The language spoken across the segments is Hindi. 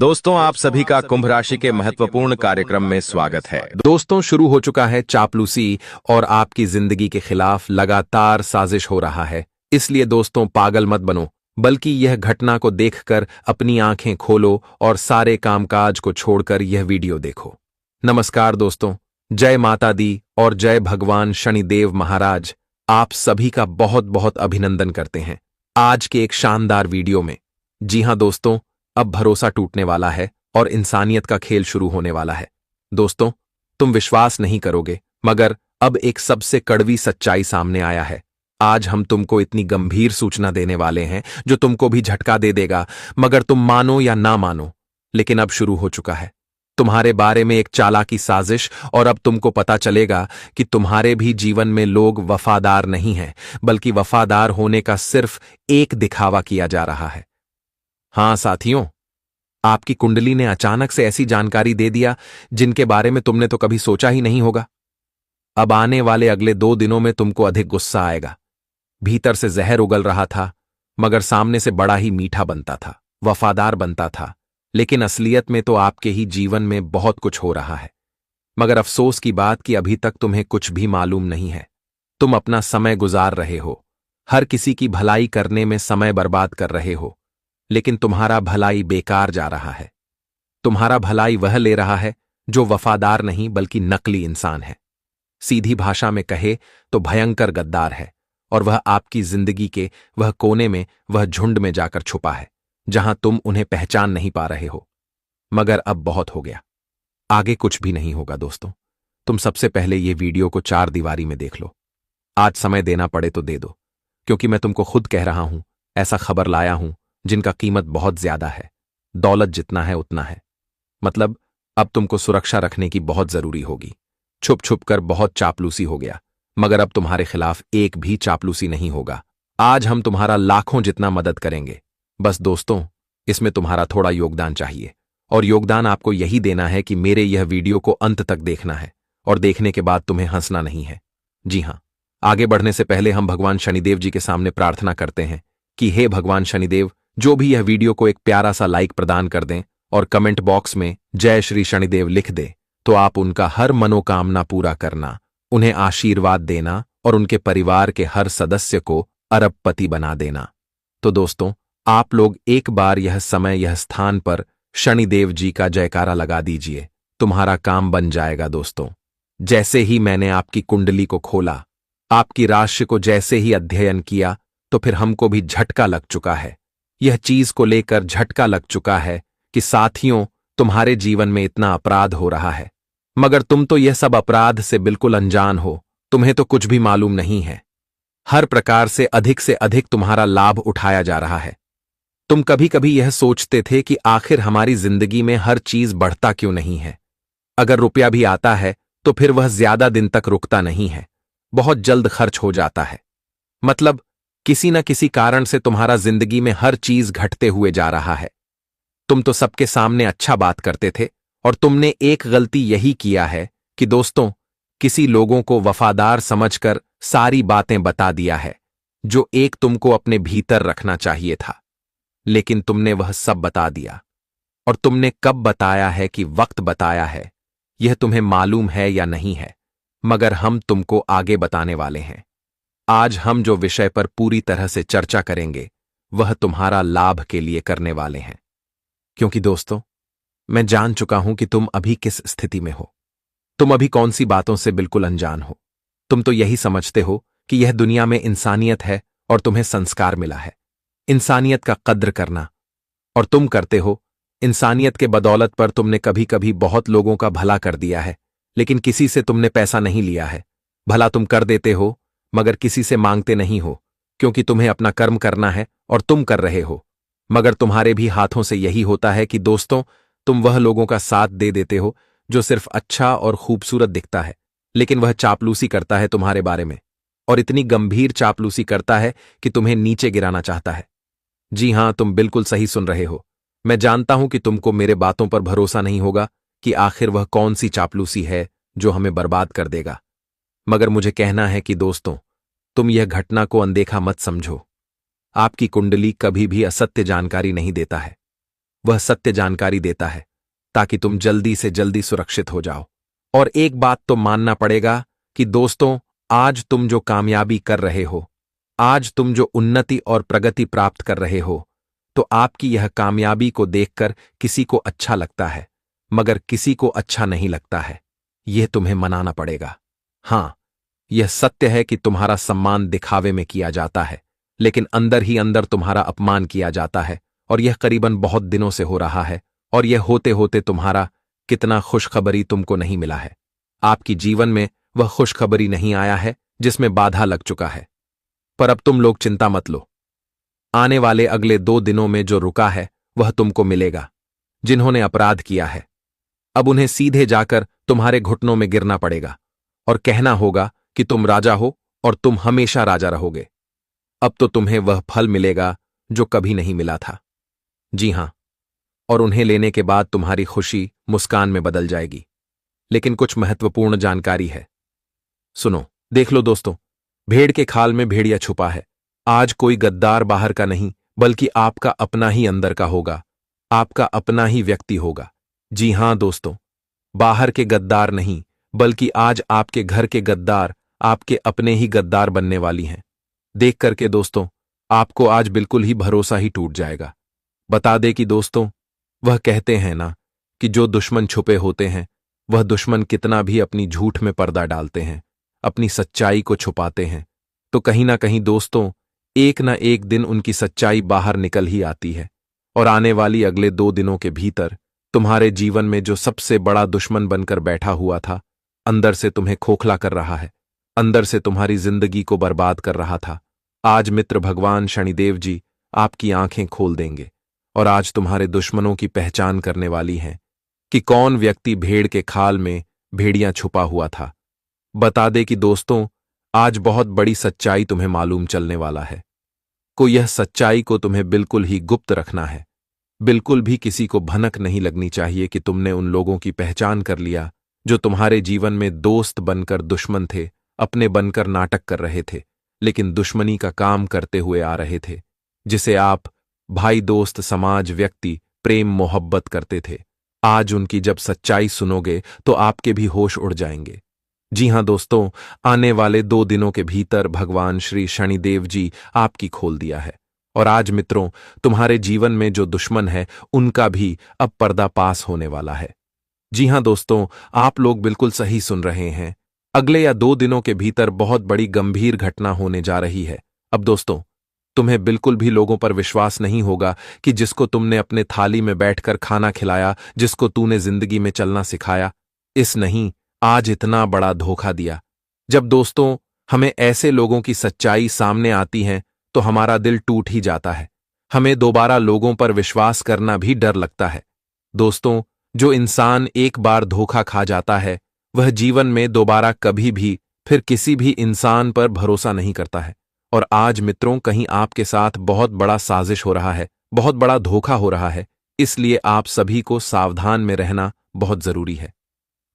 दोस्तों, आप सभी का कुंभ राशि के महत्वपूर्ण कार्यक्रम में स्वागत है। दोस्तों, शुरू हो चुका है चापलूसी और आपकी जिंदगी के खिलाफ लगातार साजिश हो रहा है। इसलिए दोस्तों, पागल मत बनो, बल्कि यह घटना को देखकर अपनी आंखें खोलो और सारे कामकाज को छोड़कर यह वीडियो देखो। नमस्कार दोस्तों, जय माता दी और जय भगवान शनिदेव महाराज। आप सभी का बहुत बहुत अभिनंदन करते हैं आज के एक शानदार वीडियो में। जी हां दोस्तों, अब भरोसा टूटने वाला है और इंसानियत का खेल शुरू होने वाला है। दोस्तों, तुम विश्वास नहीं करोगे, मगर अब एक सबसे कड़वी सच्चाई सामने आया है। आज हम तुमको इतनी गंभीर सूचना देने वाले हैं जो तुमको भी झटका दे देगा, मगर तुम मानो या ना मानो, लेकिन अब शुरू हो चुका है तुम्हारे बारे में एक चालाकी साजिश। और अब तुमको पता चलेगा कि तुम्हारे भी जीवन में लोग वफादार नहीं हैं, बल्कि वफादार होने का सिर्फ एक दिखावा किया जा रहा है। हां साथियों, आपकी कुंडली ने अचानक से ऐसी जानकारी दे दिया जिनके बारे में तुमने तो कभी सोचा ही नहीं होगा। अब आने वाले अगले 2 दिनों में तुमको अधिक गुस्सा आएगा। भीतर से जहर उगल रहा था, मगर सामने से बड़ा ही मीठा बनता था, वफादार बनता था। लेकिन असलियत में तो आपके ही जीवन में बहुत कुछ हो रहा है। मगर अफसोस की बात कि अभी तक तुम्हें कुछ भी मालूम नहीं है। तुम अपना समय गुजार रहे हो, हर किसी की भलाई करने में समय बर्बाद कर रहे हो, लेकिन तुम्हारा भलाई बेकार जा रहा है। तुम्हारा भलाई वह ले रहा है जो वफादार नहीं बल्कि नकली इंसान है। सीधी भाषा में कहे तो भयंकर गद्दार है, और वह आपकी जिंदगी के वह कोने में, वह झुंड में जाकर छुपा है जहां तुम उन्हें पहचान नहीं पा रहे हो। मगर अब बहुत हो गया, आगे कुछ भी नहीं होगा। दोस्तों, तुम सबसे पहले ये वीडियो को 4 दीवारी में देख लो। आज समय देना पड़े तो दे दो, क्योंकि मैं तुमको खुद कह रहा हूं, ऐसा खबर लाया हूं जिनका कीमत बहुत ज्यादा है। दौलत जितना है उतना है। मतलब अब तुमको सुरक्षा रखने की बहुत जरूरी होगी। छुप छुप कर बहुत चापलूसी हो गया, मगर अब तुम्हारे खिलाफ एक भी चापलूसी नहीं होगा। आज हम तुम्हारा लाखों जितना मदद करेंगे। बस दोस्तों, इसमें तुम्हारा थोड़ा योगदान चाहिए, और योगदान आपको यही देना है कि मेरे यह वीडियो को अंत तक देखना है, और देखने के बाद तुम्हें हंसना नहीं है। जी हां, आगे बढ़ने से पहले हम भगवान शनिदेव जी के सामने प्रार्थना करते हैं कि हे भगवान शनिदेव, जो भी यह वीडियो को एक प्यारा सा लाइक प्रदान कर दें और कमेंट बॉक्स में जय श्री शनिदेव लिख दे, तो आप उनका हर मनोकामना पूरा करना, उन्हें आशीर्वाद देना और उनके परिवार के हर सदस्य को अरबपति बना देना। तो दोस्तों, आप लोग एक बार यह समय, यह स्थान पर शनिदेव जी का जयकारा लगा दीजिए। तुम्हारा काम बन जाएगा। दोस्तों, जैसे ही मैंने आपकी कुंडली को खोला, आपकी राशि को जैसे ही अध्ययन किया, तो फिर हमको भी झटका लग चुका है। यह चीज को लेकर झटका लग चुका है कि साथियों, तुम्हारे जीवन में इतना अपराध हो रहा है, मगर तुम तो यह सब अपराध से बिल्कुल अनजान हो। तुम्हें तो कुछ भी मालूम नहीं है। हर प्रकार से अधिक तुम्हारा लाभ उठाया जा रहा है। तुम कभी कभी यह सोचते थे कि आखिर हमारी जिंदगी में हर चीज बढ़ता क्यों नहीं है। अगर रुपया भी आता है तो फिर वह ज्यादा दिन तक रुकता नहीं है, बहुत जल्द खर्च हो जाता है। मतलब किसी न किसी कारण से तुम्हारा जिंदगी में हर चीज घटते हुए जा रहा है। तुम तो सबके सामने अच्छा बात करते थे, और तुमने एक गलती यही किया है कि दोस्तों, किसी लोगों को वफादार समझकर सारी बातें बता दिया है जो एक तुमको अपने भीतर रखना चाहिए था। लेकिन तुमने वह सब बता दिया, और तुमने कब बताया है कि वक्त बताया है, यह तुम्हें मालूम है या नहीं है, मगर हम तुमको आगे बताने वाले हैं। आज हम जो विषय पर पूरी तरह से चर्चा करेंगे, वह तुम्हारा लाभ के लिए करने वाले हैं। क्योंकि दोस्तों, मैं जान चुका हूं कि तुम अभी किस स्थिति में हो। तुम अभी कौन सी बातों से बिल्कुल अनजान हो। तुम तो यही समझते हो कि यह दुनिया में इंसानियत है और तुम्हें संस्कार मिला है इंसानियत का कद्र करना, और तुम करते हो। इंसानियत के बदौलत पर तुमने कभी कभी बहुत लोगों का भला कर दिया है, लेकिन किसी से तुमने पैसा नहीं लिया है। भला तुम कर देते हो, मगर किसी से मांगते नहीं हो, क्योंकि तुम्हें अपना कर्म करना है और तुम कर रहे हो। मगर तुम्हारे भी हाथों से यही होता है कि दोस्तों, तुम वह लोगों का साथ दे देते हो जो सिर्फ अच्छा और खूबसूरत दिखता है, लेकिन वह चापलूसी करता है तुम्हारे बारे में, और इतनी गंभीर चापलूसी करता है कि तुम्हें नीचे गिराना चाहता है। जी हां, तुम बिल्कुल सही सुन रहे हो। मैं जानता हूं कि तुमको मेरे बातों पर भरोसा नहीं होगा कि आखिर वह कौन सी चापलूसी है जो हमें बर्बाद कर देगा, मगर मुझे कहना है कि दोस्तों, तुम यह घटना को अनदेखा मत समझो। आपकी कुंडली कभी भी असत्य जानकारी नहीं देता है। वह सत्य जानकारी देता है ताकि तुम जल्दी से जल्दी सुरक्षित हो जाओ। और एक बात तो मानना पड़ेगा कि दोस्तों, आज तुम जो कामयाबी कर रहे हो, आज तुम जो उन्नति और प्रगति प्राप्त कर रहे हो, तो आपकी यह कामयाबी को देखकर किसी को अच्छा लगता है, मगर किसी को अच्छा नहीं लगता है। यह तुम्हें मनाना पड़ेगा। हां, यह सत्य है कि तुम्हारा सम्मान दिखावे में किया जाता है, लेकिन अंदर ही अंदर तुम्हारा अपमान किया जाता है, और यह करीबन बहुत दिनों से हो रहा है। और यह होते होते तुम्हारा कितना खुशखबरी तुमको नहीं मिला है। आपकी जीवन में वह खुशखबरी नहीं आया है जिसमें बाधा लग चुका है। पर अब तुम लोग चिंता मत लो, आने वाले अगले 2 दिनों में जो रुका है वह तुमको मिलेगा। जिन्होंने अपराध किया है, अब उन्हें सीधे जाकर तुम्हारे घुटनों में गिरना पड़ेगा और कहना होगा कि तुम राजा हो और तुम हमेशा राजा रहोगे। अब तो तुम्हें वह फल मिलेगा जो कभी नहीं मिला था। जी हां, और उन्हें लेने के बाद तुम्हारी खुशी मुस्कान में बदल जाएगी। लेकिन कुछ महत्वपूर्ण जानकारी है, सुनो। देख लो दोस्तों, भेड़ के खाल में भेड़िया छुपा है। आज कोई गद्दार बाहर का नहीं, बल्कि आपका अपना ही अंदर का होगा, आपका अपना ही व्यक्ति होगा। जी हां दोस्तों, बाहर के गद्दार नहीं, बल्कि आज आपके घर के गद्दार आपके अपने ही गद्दार बनने वाली हैं। देख करके दोस्तों, आपको आज बिल्कुल ही भरोसा ही टूट जाएगा। बता दे कि दोस्तों, वह कहते हैं ना कि जो दुश्मन छुपे होते हैं, वह दुश्मन कितना भी अपनी झूठ में पर्दा डालते हैं, अपनी सच्चाई को छुपाते हैं, तो कहीं ना कहीं दोस्तों, एक ना एक दिन उनकी सच्चाई बाहर निकल ही आती है। और आने वाली अगले 2 दिनों के भीतर तुम्हारे जीवन में जो सबसे बड़ा दुश्मन बनकर बैठा हुआ था, अंदर से तुम्हें खोखला कर रहा है, अंदर से तुम्हारी जिंदगी को बर्बाद कर रहा था, आज मित्र भगवान शनिदेव जी आपकी आंखें खोल देंगे। और आज तुम्हारे दुश्मनों की पहचान करने वाली हैं कि कौन व्यक्ति भेड़ के खाल में भेड़ियां छुपा हुआ था। बता दे कि दोस्तों, आज बहुत बड़ी सच्चाई तुम्हें मालूम चलने वाला है। को यह सच्चाई को तुम्हें बिल्कुल ही गुप्त रखना है। बिल्कुल भी किसी को भनक नहीं लगनी चाहिए कि तुमने उन लोगों की पहचान कर लिया जो तुम्हारे जीवन में दोस्त बनकर दुश्मन थे, अपने बनकर नाटक कर रहे थे, लेकिन दुश्मनी का काम करते हुए आ रहे थे, जिसे आप भाई, दोस्त, समाज, व्यक्ति, प्रेम, मोहब्बत करते थे। आज उनकी जब सच्चाई सुनोगे तो आपके भी होश उड़ जाएंगे। जी हां दोस्तों, आने वाले 2 दिनों के भीतर भगवान श्री शनिदेव जी आपकी खोल दिया है। और आज मित्रों, तुम्हारे जीवन में जो दुश्मन है उनका भी अब पर्दापास होने वाला है। जी हां दोस्तों, आप लोग बिल्कुल सही सुन रहे हैं। अगले या 2 दिनों के भीतर बहुत बड़ी गंभीर घटना होने जा रही है। अब दोस्तों, तुम्हें बिल्कुल भी लोगों पर विश्वास नहीं होगा कि जिसको तुमने अपने थाली में बैठकर खाना खिलाया, जिसको तूने जिंदगी में चलना सिखाया, इस नहीं आज इतना बड़ा धोखा दिया। जब दोस्तों हमें ऐसे लोगों की सच्चाई सामने आती है तो हमारा दिल टूट ही जाता है। हमें दोबारा लोगों पर विश्वास करना भी डर लगता है। दोस्तों, जो इंसान एक बार धोखा खा जाता है, वह जीवन में दोबारा कभी भी फिर किसी भी इंसान पर भरोसा नहीं करता है। और आज मित्रों, कहीं आपके साथ बहुत बड़ा साजिश हो रहा है, बहुत बड़ा धोखा हो रहा है। इसलिए आप सभी को सावधान में रहना बहुत जरूरी है।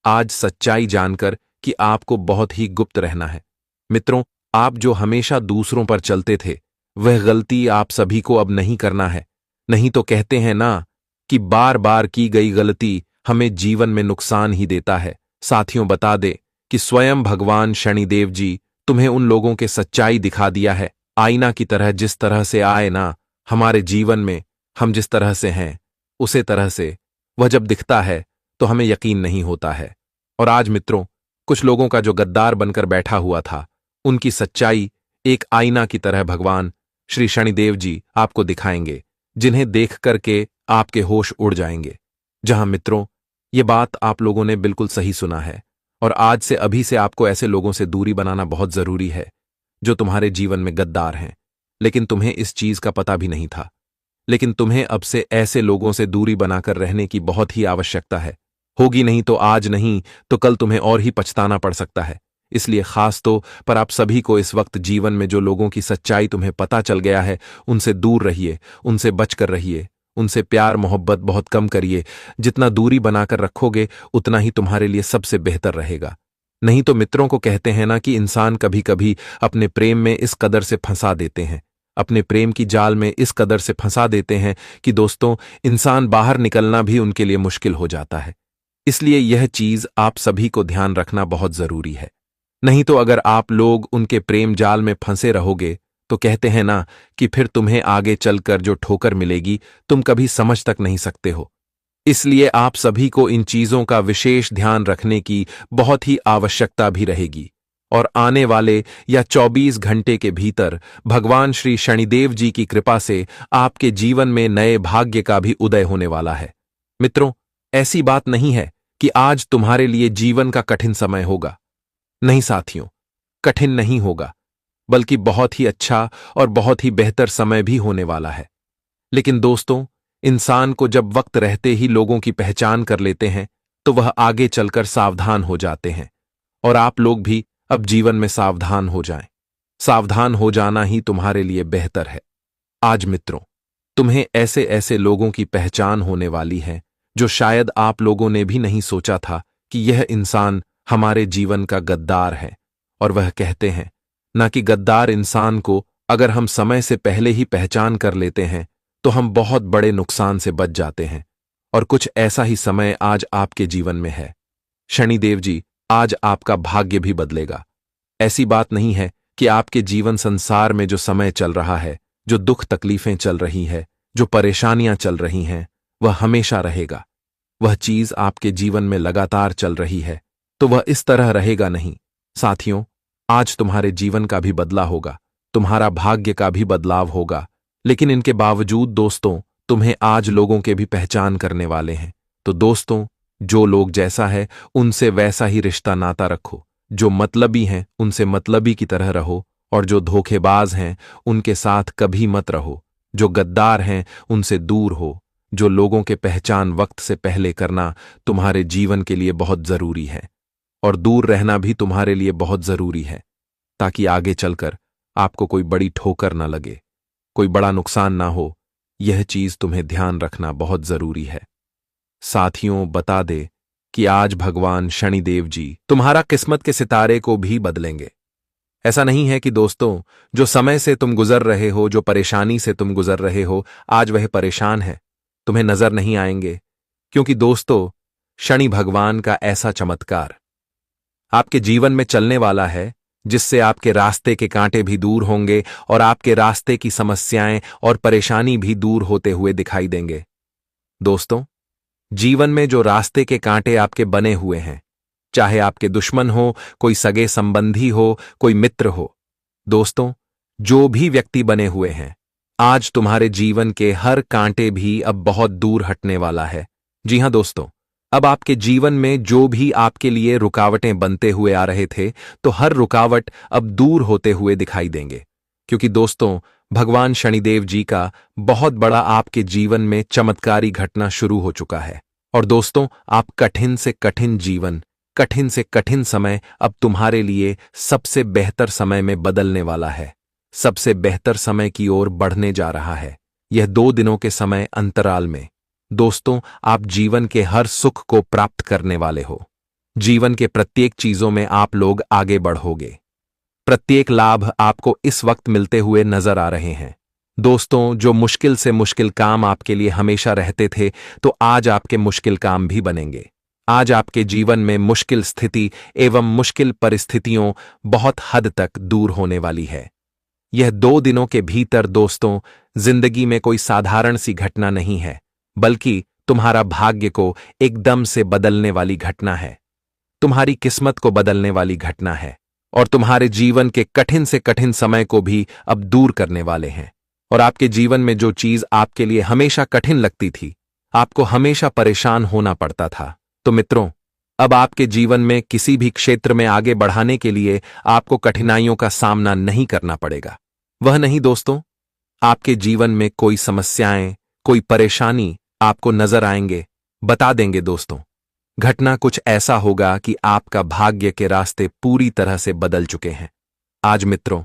आज सच्चाई जानकर कि आपको बहुत ही गुप्त रहना है। मित्रों, आप जो हमेशा दूसरों पर चलते थे, वह गलती आप सभी को अब नहीं करना है। नहीं तो कहते हैं ना कि बार बार की गई गलती हमें जीवन में नुकसान ही देता है। साथियों, बता दे कि स्वयं भगवान शनिदेव जी तुम्हें उन लोगों के सच्चाई दिखा दिया है। आईना की तरह जिस तरह से आए ना हमारे जीवन में, हम जिस तरह से हैं उसे तरह से वह जब दिखता है तो हमें यकीन नहीं होता है। और आज मित्रों, कुछ लोगों का जो गद्दार बनकर बैठा हुआ था, उनकी सच्चाई एक आईना की तरह भगवान श्री शनिदेव जी आपको दिखाएंगे, जिन्हें देख करके आपके होश उड़ जाएंगे। जहां मित्रों, ये बात आप लोगों ने बिल्कुल सही सुना है। और आज से अभी से आपको ऐसे लोगों से दूरी बनाना बहुत जरूरी है जो तुम्हारे जीवन में गद्दार हैं, लेकिन तुम्हें इस चीज का पता भी नहीं था। लेकिन तुम्हें अब से ऐसे लोगों से दूरी बनाकर रहने की बहुत ही आवश्यकता है। होगी नहीं तो आज नहीं तो कल तुम्हें और ही पछताना पड़ सकता है। इसलिए खास तो पर आप सभी को इस वक्त जीवन में जो लोगों की सच्चाई तुम्हें पता चल गया है, उनसे दूर रहिए, उनसे बचकर रहिए, उनसे प्यार मोहब्बत बहुत कम करिए। जितना दूरी बनाकर रखोगे उतना ही तुम्हारे लिए सबसे बेहतर रहेगा। नहीं तो मित्रों को कहते हैं ना कि इंसान कभी कभी अपने प्रेम में इस कदर से फंसा देते हैं, अपने प्रेम की जाल में इस कदर से फंसा देते हैं कि दोस्तों इंसान बाहर निकलना भी उनके लिए मुश्किल हो जाता है। इसलिए यह चीज आप सभी को ध्यान रखना बहुत जरूरी है। नहीं तो अगर आप लोग उनके प्रेम जाल में फंसे रहोगे तो कहते हैं ना कि फिर तुम्हें आगे चलकर जो ठोकर मिलेगी तुम कभी समझ तक नहीं सकते हो। इसलिए आप सभी को इन चीजों का विशेष ध्यान रखने की बहुत ही आवश्यकता भी रहेगी। और आने वाले या 24 घंटे के भीतर भगवान श्री शनिदेव जी की कृपा से आपके जीवन में नए भाग्य का भी उदय होने वाला है। मित्रों, ऐसी बात नहीं है कि आज तुम्हारे लिए जीवन का कठिन समय होगा। नहीं साथियों, कठिन नहीं होगा, बल्कि बहुत ही अच्छा और बहुत ही बेहतर समय भी होने वाला है। लेकिन दोस्तों, इंसान को जब वक्त रहते ही लोगों की पहचान कर लेते हैं तो वह आगे चलकर सावधान हो जाते हैं। और आप लोग भी अब जीवन में सावधान हो जाएं। सावधान हो जाना ही तुम्हारे लिए बेहतर है। आज मित्रों, तुम्हें ऐसे ऐसे लोगों की पहचान होने वाली है जो शायद आप लोगों ने भी नहीं सोचा था कि यह इंसान हमारे जीवन का गद्दार है। और वह कहते हैं ना कि गद्दार इंसान को अगर हम समय से पहले ही पहचान कर लेते हैं तो हम बहुत बड़े नुकसान से बच जाते हैं। और कुछ ऐसा ही समय आज आपके जीवन में है। शनिदेव जी आज आपका भाग्य भी बदलेगा। ऐसी बात नहीं है कि आपके जीवन संसार में जो समय चल रहा है, जो दुख तकलीफें चल रही है, जो परेशानियां चल रही हैं, वह हमेशा रहेगा। वह चीज आपके जीवन में लगातार चल रही है तो वह इस तरह रहेगा नहीं। साथियों, आज तुम्हारे जीवन का भी बदला होगा, तुम्हारा भाग्य का भी बदलाव होगा। लेकिन इनके बावजूद दोस्तों, तुम्हें आज लोगों के भी पहचान करने वाले हैं। तो दोस्तों, जो लोग जैसा है उनसे वैसा ही रिश्ता नाता रखो। जो मतलबी हैं उनसे मतलबी की तरह रहो, और जो धोखेबाज हैं उनके साथ कभी मत रहो। जो गद्दार हैं उनसे दूर हो। जो लोगों के पहचान वक्त से पहले करना तुम्हारे जीवन के लिए बहुत जरूरी है, और दूर रहना भी तुम्हारे लिए बहुत जरूरी है, ताकि आगे चलकर आपको कोई बड़ी ठोकर ना लगे, कोई बड़ा नुकसान ना हो। यह चीज तुम्हें ध्यान रखना बहुत जरूरी है। साथियों, बता दे कि आज भगवान शनिदेव जी तुम्हारा किस्मत के सितारे को भी बदलेंगे। ऐसा नहीं है कि दोस्तों, जो समय से तुम गुजर रहे हो, जो परेशानी से तुम गुजर रहे हो, आज वह परेशान है, तुम्हें नजर नहीं आएंगे। क्योंकि दोस्तों, शनि भगवान का ऐसा चमत्कार आपके जीवन में चलने वाला है जिससे आपके रास्ते के कांटे भी दूर होंगे और आपके रास्ते की समस्याएं और परेशानी भी दूर होते हुए दिखाई देंगे। दोस्तों, जीवन में जो रास्ते के कांटे आपके बने हुए हैं, चाहे आपके दुश्मन हो, कोई सगे संबंधी हो, कोई मित्र हो, दोस्तों, जो भी व्यक्ति बने हुए हैं, आज तुम्हारे जीवन के हर कांटे भी अब बहुत दूर हटने वाला है। जी हां दोस्तों, अब आपके जीवन में जो भी आपके लिए रुकावटें बनते हुए आ रहे थे, तो हर रुकावट अब दूर होते हुए दिखाई देंगे। क्योंकि दोस्तों, भगवान शनिदेव जी का बहुत बड़ा आपके जीवन में चमत्कारी घटना शुरू हो चुका है। और दोस्तों, आप कठिन से कठिन जीवन, कठिन से कठिन समय अब तुम्हारे लिए सबसे बेहतर समय में बदलने वाला है, सबसे बेहतर समय की ओर बढ़ने जा रहा है। यह 2 दिनों के समय अंतराल में दोस्तों, आप जीवन के हर सुख को प्राप्त करने वाले हो। जीवन के प्रत्येक चीजों में आप लोग आगे बढ़ोगे। प्रत्येक लाभ आपको इस वक्त मिलते हुए नजर आ रहे हैं। दोस्तों, जो मुश्किल से मुश्किल काम आपके लिए हमेशा रहते थे, तो आज आपके मुश्किल काम भी बनेंगे। आज आपके जीवन में मुश्किल स्थिति एवं मुश्किल परिस्थितियों बहुत हद तक दूर होने वाली है। यह 2 दिनों के भीतर दोस्तों, जिंदगी में कोई साधारण सी घटना नहीं है, बल्कि तुम्हारा भाग्य को एकदम से बदलने वाली घटना है, तुम्हारी किस्मत को बदलने वाली घटना है, और तुम्हारे जीवन के कठिन से कठिन समय को भी अब दूर करने वाले हैं। और आपके जीवन में जो चीज आपके लिए हमेशा कठिन लगती थी, आपको हमेशा परेशान होना पड़ता था, तो मित्रों, अब आपके जीवन में किसी भी क्षेत्र में आगे बढ़ाने के लिए आपको कठिनाइयों का सामना नहीं करना पड़ेगा। वह नहीं दोस्तों, आपके जीवन में कोई समस्याएं, कोई परेशानी आपको नजर आएंगे, बता देंगे दोस्तों। घटना कुछ ऐसा होगा कि आपका भाग्य के रास्ते पूरी तरह से बदल चुके हैं। आज मित्रों,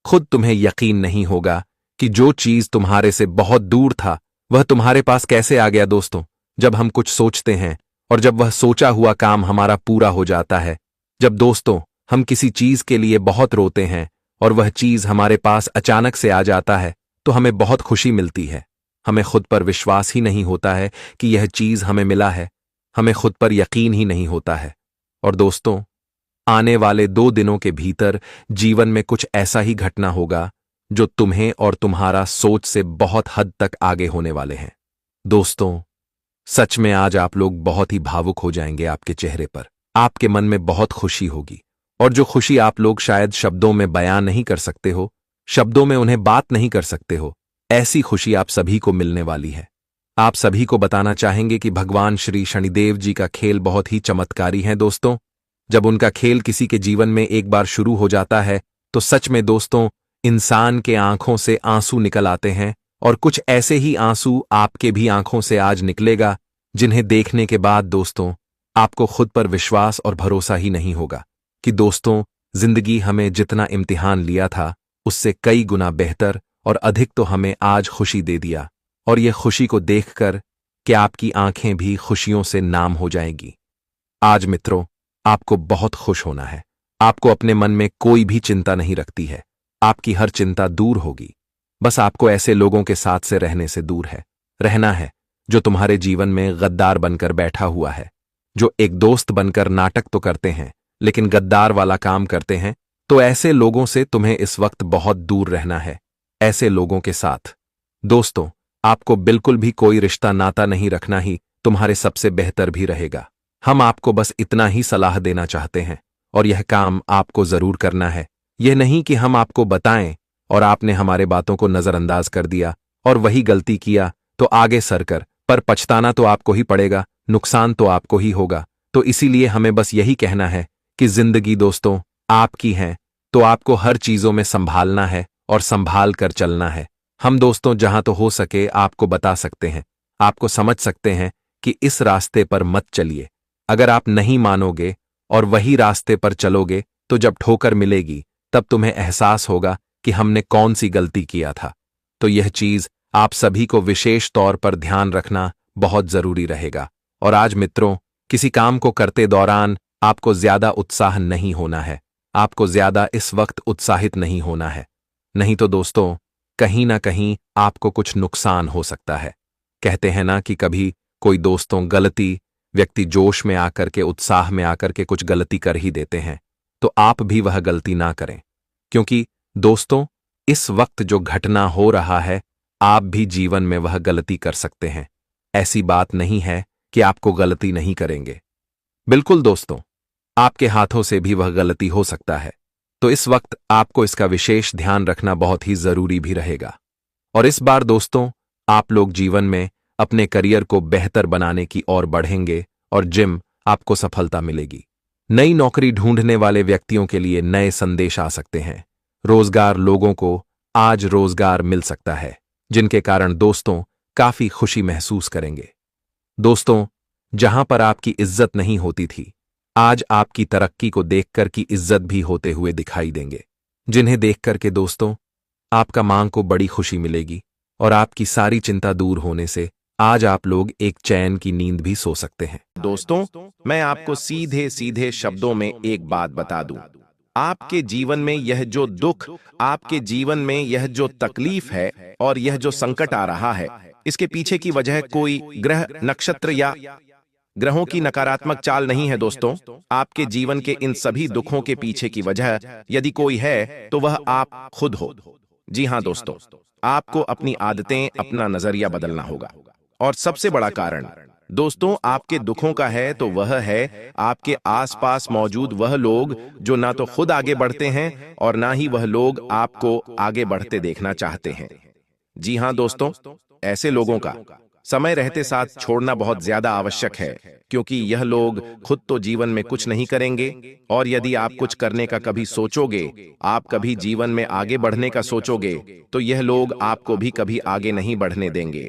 खुद तुम्हें यकीन नहीं होगा कि जो चीज तुम्हारे से बहुत दूर था, वह तुम्हारे पास कैसे आ गया दोस्तों। जब हम कुछ सोचते हैं और जब वह सोचा हुआ काम हमारा पूरा हो जाता है, जब दोस्तों हम किसी चीज के लिए बहुत रोते हैं और वह चीज हमारे पास अचानक से आ जाता है तो हमें बहुत खुशी मिलती है। हमें खुद पर विश्वास ही नहीं होता है कि यह चीज हमें मिला है। हमें खुद पर यकीन ही नहीं होता है। और दोस्तों, आने वाले 2 दिनों के भीतर जीवन में कुछ ऐसा ही घटना होगा जो तुम्हें और तुम्हारा सोच से बहुत हद तक आगे होने वाले हैं। दोस्तों, सच में आज आप लोग बहुत ही भावुक हो जाएंगे। आपके चेहरे पर, आपके मन में बहुत खुशी होगी, और जो खुशी आप लोग शायद शब्दों में बयां नहीं कर सकते हो, शब्दों में उन्हें बात नहीं कर सकते हो, ऐसी खुशी आप सभी को मिलने वाली है। आप सभी को बताना चाहेंगे कि भगवान श्री शनिदेव जी का खेल बहुत ही चमत्कारी है। दोस्तों, जब उनका खेल किसी के जीवन में एक बार शुरू हो जाता है तो सच में दोस्तों, इंसान के आंखों से आंसू निकल आते हैं, और कुछ ऐसे ही आंसू आपके भी आंखों से आज निकलेगा जिन्हें देखने के बाद दोस्तों आपको खुद पर विश्वास और भरोसा ही नहीं होगा कि दोस्तों, जिंदगी हमें जितना इम्तिहान लिया था उससे कई गुना बेहतर और अधिक तो हमें आज खुशी दे दिया। और यह खुशी को देखकर कि आपकी आंखें भी खुशियों से नाम हो जाएंगी। आज मित्रों, आपको बहुत खुश होना है। आपको अपने मन में कोई भी चिंता नहीं रखती है। आपकी हर चिंता दूर होगी। बस आपको ऐसे लोगों के साथ से रहने से दूर रहना है जो तुम्हारे जीवन में गद्दार बनकर बैठा हुआ है, जो एक दोस्त बनकर नाटक तो करते हैं लेकिन गद्दार वाला काम करते हैं। तो ऐसे लोगों से तुम्हें इस वक्त बहुत दूर रहना है। ऐसे लोगों के साथ दोस्तों आपको बिल्कुल भी कोई रिश्ता नाता नहीं रखना ही तुम्हारे सबसे बेहतर भी रहेगा। हम आपको बस इतना ही सलाह देना चाहते हैं, और यह काम आपको जरूर करना है। यह नहीं कि हम आपको बताएं और आपने हमारे बातों को नजरअंदाज कर दिया और वही गलती किया तो आगे सरकर, पर पछताना तो आपको ही पड़ेगा, नुकसान तो आपको ही होगा। तो इसीलिए हमें बस यही कहना है कि जिंदगी दोस्तों आपकी है, तो आपको हर चीजों में संभालना है और संभाल कर चलना है। हम दोस्तों जहां तो हो सके आपको बता सकते हैं, आपको समझ सकते हैं कि इस रास्ते पर मत चलिए। अगर आप नहीं मानोगे और वही रास्ते पर चलोगे तो जब ठोकर मिलेगी तब तुम्हें एहसास होगा कि हमने कौन सी गलती किया था। तो यह चीज आप सभी को विशेष तौर पर ध्यान रखना बहुत जरूरी रहेगा। और आज मित्रों, किसी काम को करते दौरान आपको ज्यादा उत्साह नहीं होना है। आपको ज्यादा इस वक्त उत्साहित नहीं होना है, नहीं तो दोस्तों कहीं ना कहीं आपको कुछ नुकसान हो सकता है। कहते हैं ना कि कभी कोई दोस्तों गलती, व्यक्ति जोश में आकर के, उत्साह में आकर के कुछ गलती कर ही देते हैं। तो आप भी वह गलती ना करें, क्योंकि दोस्तों इस वक्त जो घटना हो रहा है आप भी जीवन में वह गलती कर सकते हैं। ऐसी बात नहीं है कि आपको गलती नहीं करेंगे। बिल्कुल दोस्तों, आपके हाथों से भी वह गलती हो सकता है। तो इस वक्त आपको इसका विशेष ध्यान रखना बहुत ही जरूरी भी रहेगा। और इस बार दोस्तों आप लोग जीवन में अपने करियर को बेहतर बनाने की ओर बढ़ेंगे और जिम आपको सफलता मिलेगी। नई नौकरी ढूंढने वाले व्यक्तियों के लिए नए संदेश आ सकते हैं। रोजगार लोगों को आज रोजगार मिल सकता है, जिनके कारण दोस्तों काफी खुशी महसूस करेंगे। दोस्तों, जहां पर आपकी इज्जत नहीं होती थी, आज आपकी तरक्की को देखकर की इज्जत भी होते हुए दिखाई देंगे, जिन्हें देखकर के दोस्तों आपका मांग को बड़ी खुशी मिलेगी और आपकी सारी चिंता दूर होने से आज आप लोग एक चैन की नींद भी सो सकते हैं। दोस्तों, मैं आपको सीधे सीधे शब्दों में एक बात बता दूं। आपके जीवन में यह जो दुख, आपके जीवन में यह जो तकलीफ है और यह जो संकट आ रहा है, इसके पीछे की वजह कोई ग्रह, नक्षत्र या ग्रहों की नकारात्मक चाल नहीं है। दोस्तों, आपके जीवन के इन सभी दुखों के पीछे की वजह यदि कोई है तो वह आप खुद हो। जी हां दोस्तों, आपको अपनी आदतें, अपना नजरिया बदलना होगा। और सबसे बड़ा कारण दोस्तों आपके दुखों का है तो वह है आपके आसपास मौजूद वह लोग जो ना तो खुद आगे बढ़ते हैं और ना ही वह लोग आपको आगे बढ़ते देखना चाहते हैं। जी हां दोस्तों, ऐसे लोगों का समय रहते साथ छोड़ना बहुत ज्यादा आवश्यक है, क्योंकि यह लोग खुद तो जीवन में कुछ नहीं करेंगे, और यदि आप कुछ करने का कभी सोचोगे, आप कभी जीवन में आगे बढ़ने का सोचोगे, तो यह लोग आपको भी कभी आगे नहीं बढ़ने देंगे।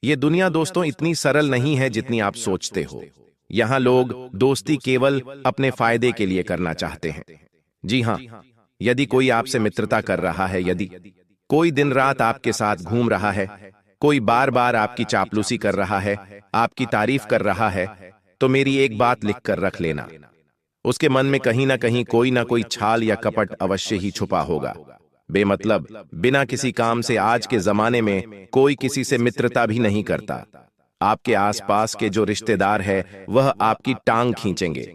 ये दुनिया दोस्तों इतनी सरल नहीं है जितनी आप सोचते हो। यहाँ लोग दोस्ती केवल अपने फायदे के लिए करना चाहते हैं। जी हाँ, यदि कोई आपसे मित्रता कर रहा है, यदि कोई दिन रात आपके साथ घूम रहा है, कोई बार बार आपकी चापलूसी कर रहा है, आपकी तारीफ कर रहा है, तो मेरी एक बात लिख कर रख लेना, उसके मन में कहीं ना कहीं कोई ना कोई छाल या कपट अवश्य ही छुपा होगा। बेमतलब बिना किसी काम से आज के जमाने में कोई किसी से मित्रता भी नहीं करता। आपके आसपास के जो रिश्तेदार है वह आपकी टांग खींचेंगे,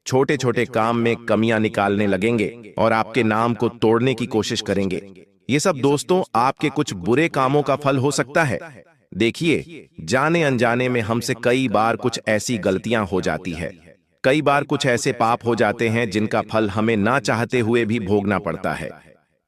छोटे छोटे काम में कमियां निकालने लगेंगे और आपके नाम को तोड़ने की कोशिश करेंगे। ये सब दोस्तों आपके कुछ बुरे कामों का फल हो सकता है। देखिए, जाने अनजाने में हमसे कई बार कुछ ऐसी गलतियां हो जाती है, कई बार कुछ ऐसे पाप हो जाते हैं जिनका फल हमें ना चाहते हुए भी भोगना पड़ता है।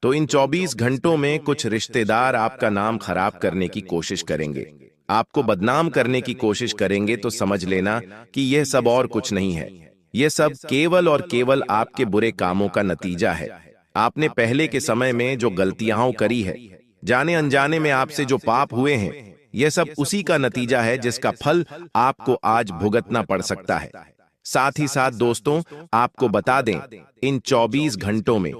तो इन 24 घंटों में कुछ रिश्तेदार आपका नाम खराब करने की कोशिश करेंगे, आपको बदनाम करने की कोशिश करेंगे, तो समझ लेना कि यह सब और कुछ नहीं है। यह सब केवल और केवल आपके बुरे कामों का नतीजा है। आपने पहले के समय में जो गलतियां करी है, जाने अनजाने में आपसे जो पाप हुए हैं, यह सब उसी का नतीजा है जिसका फल आपको आज भुगतना पड़ सकता है। साथ ही साथ दोस्तों आपको बता दें, इन 24 घंटों में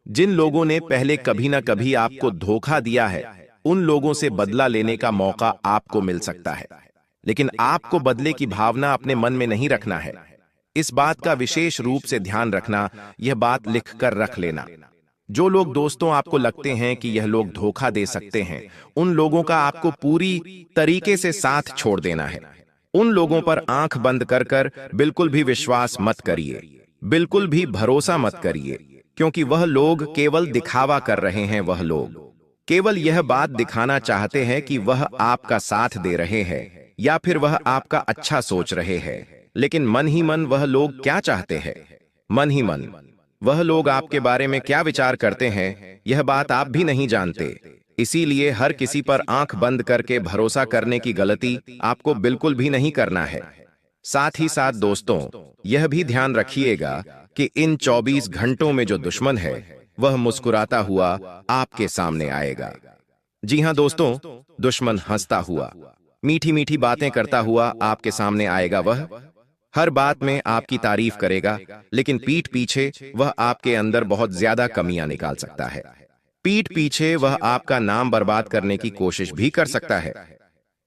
जिन लोगों ने पहले कभी ना कभी आपको धोखा दिया है, उन लोगों से बदला लेने का मौका आपको मिल सकता है। लेकिन आपको बदले की भावना अपने मन में नहीं रखना है। इस बात का विशेष रूप से ध्यान रखना, यह बात लिख कर रख लेना। जो लोग दोस्तों आपको लगते हैं कि यह लोग धोखा दे सकते हैं, उन लोगों का आपको पूरी तरीके से साथ छोड़ देना है। उन लोगों पर आंख बंद कर कर बिल्कुल भी विश्वास मत करिए, बिल्कुल भी भरोसा मत करिए, क्योंकि वह लोग केवल दिखावा कर रहे हैं। वह लोग केवल यह बात दिखाना चाहते हैं कि वह आपका साथ दे रहे हैं या फिर वह आपका अच्छा सोच रहे हैं, लेकिन मन ही मन वह लोग क्या चाहते हैं, मन ही मन वह लोग आपके बारे में क्या विचार करते हैं, यह बात आप भी नहीं जानते। इसीलिए हर किसी पर आंख बंद करके भरोसा करने की गलती आपको बिल्कुल भी नहीं करना है। साथ ही साथ दोस्तों यह भी ध्यान रखिएगा कि इन 24 घंटों में जो दुश्मन है वह मुस्कुराता हुआ आपके सामने आएगा। जी हां दोस्तों, दुश्मन हंसता हुआ, मीठी मीठी बातें करता हुआ आपके सामने आएगा। वह हर बात में आपकी तारीफ करेगा, लेकिन पीठ पीछे वह आपके अंदर बहुत ज्यादा कमियां निकाल सकता है। पीठ पीछे वह आपका नाम बर्बाद करने की कोशिश भी कर सकता है।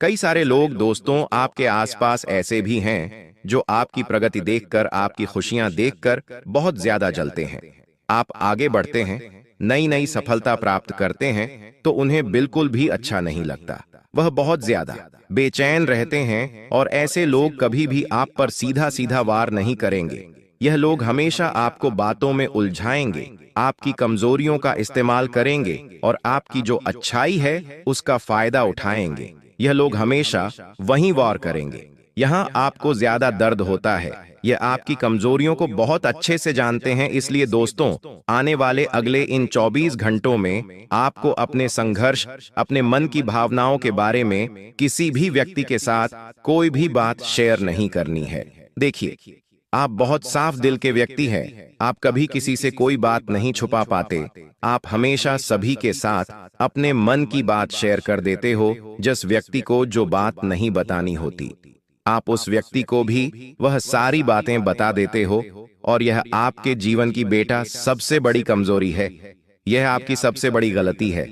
कई सारे लोग दोस्तों आपके आसपास ऐसे भी हैं जो आपकी प्रगति देखकर, आपकी खुशियां देखकर बहुत ज्यादा जलते हैं। आप आगे बढ़ते हैं, नई नई सफलता प्राप्त करते हैं, तो उन्हें बिल्कुल भी अच्छा नहीं लगता। वह बहुत ज्यादा बेचैन रहते हैं और ऐसे लोग कभी भी आप पर सीधा सीधा वार नहीं करेंगे। यह लोग हमेशा आपको बातों में उलझाएंगे, आपकी कमजोरियों का इस्तेमाल करेंगे और आपकी जो अच्छाई है उसका फायदा उठाएंगे। यह लोग हमेशा वहीं वार करेंगे। यहाँ आपको ज्यादा दर्द होता है। यह आपकी कमजोरियों को बहुत अच्छे से जानते हैं। इसलिए दोस्तों आने वाले अगले इन 24 घंटों में आपको अपने संघर्ष, अपने मन की भावनाओं के बारे में किसी भी व्यक्ति के साथ कोई भी बात शेयर नहीं करनी है। देखिए, आप बहुत साफ दिल के व्यक्ति हैं। आप कभी किसी से कोई बात नहीं छुपा पाते। आप हमेशा सभी के साथ अपने मन की बात शेयर कर देते हो। जिस व्यक्ति को जो बात नहीं बतानी होती, आप उस व्यक्ति को भी वह सारी बातें बता देते हो। और यह आपके जीवन की बेटा सबसे बड़ी कमजोरी है। यह आपकी सबसे बड़ी गलती है।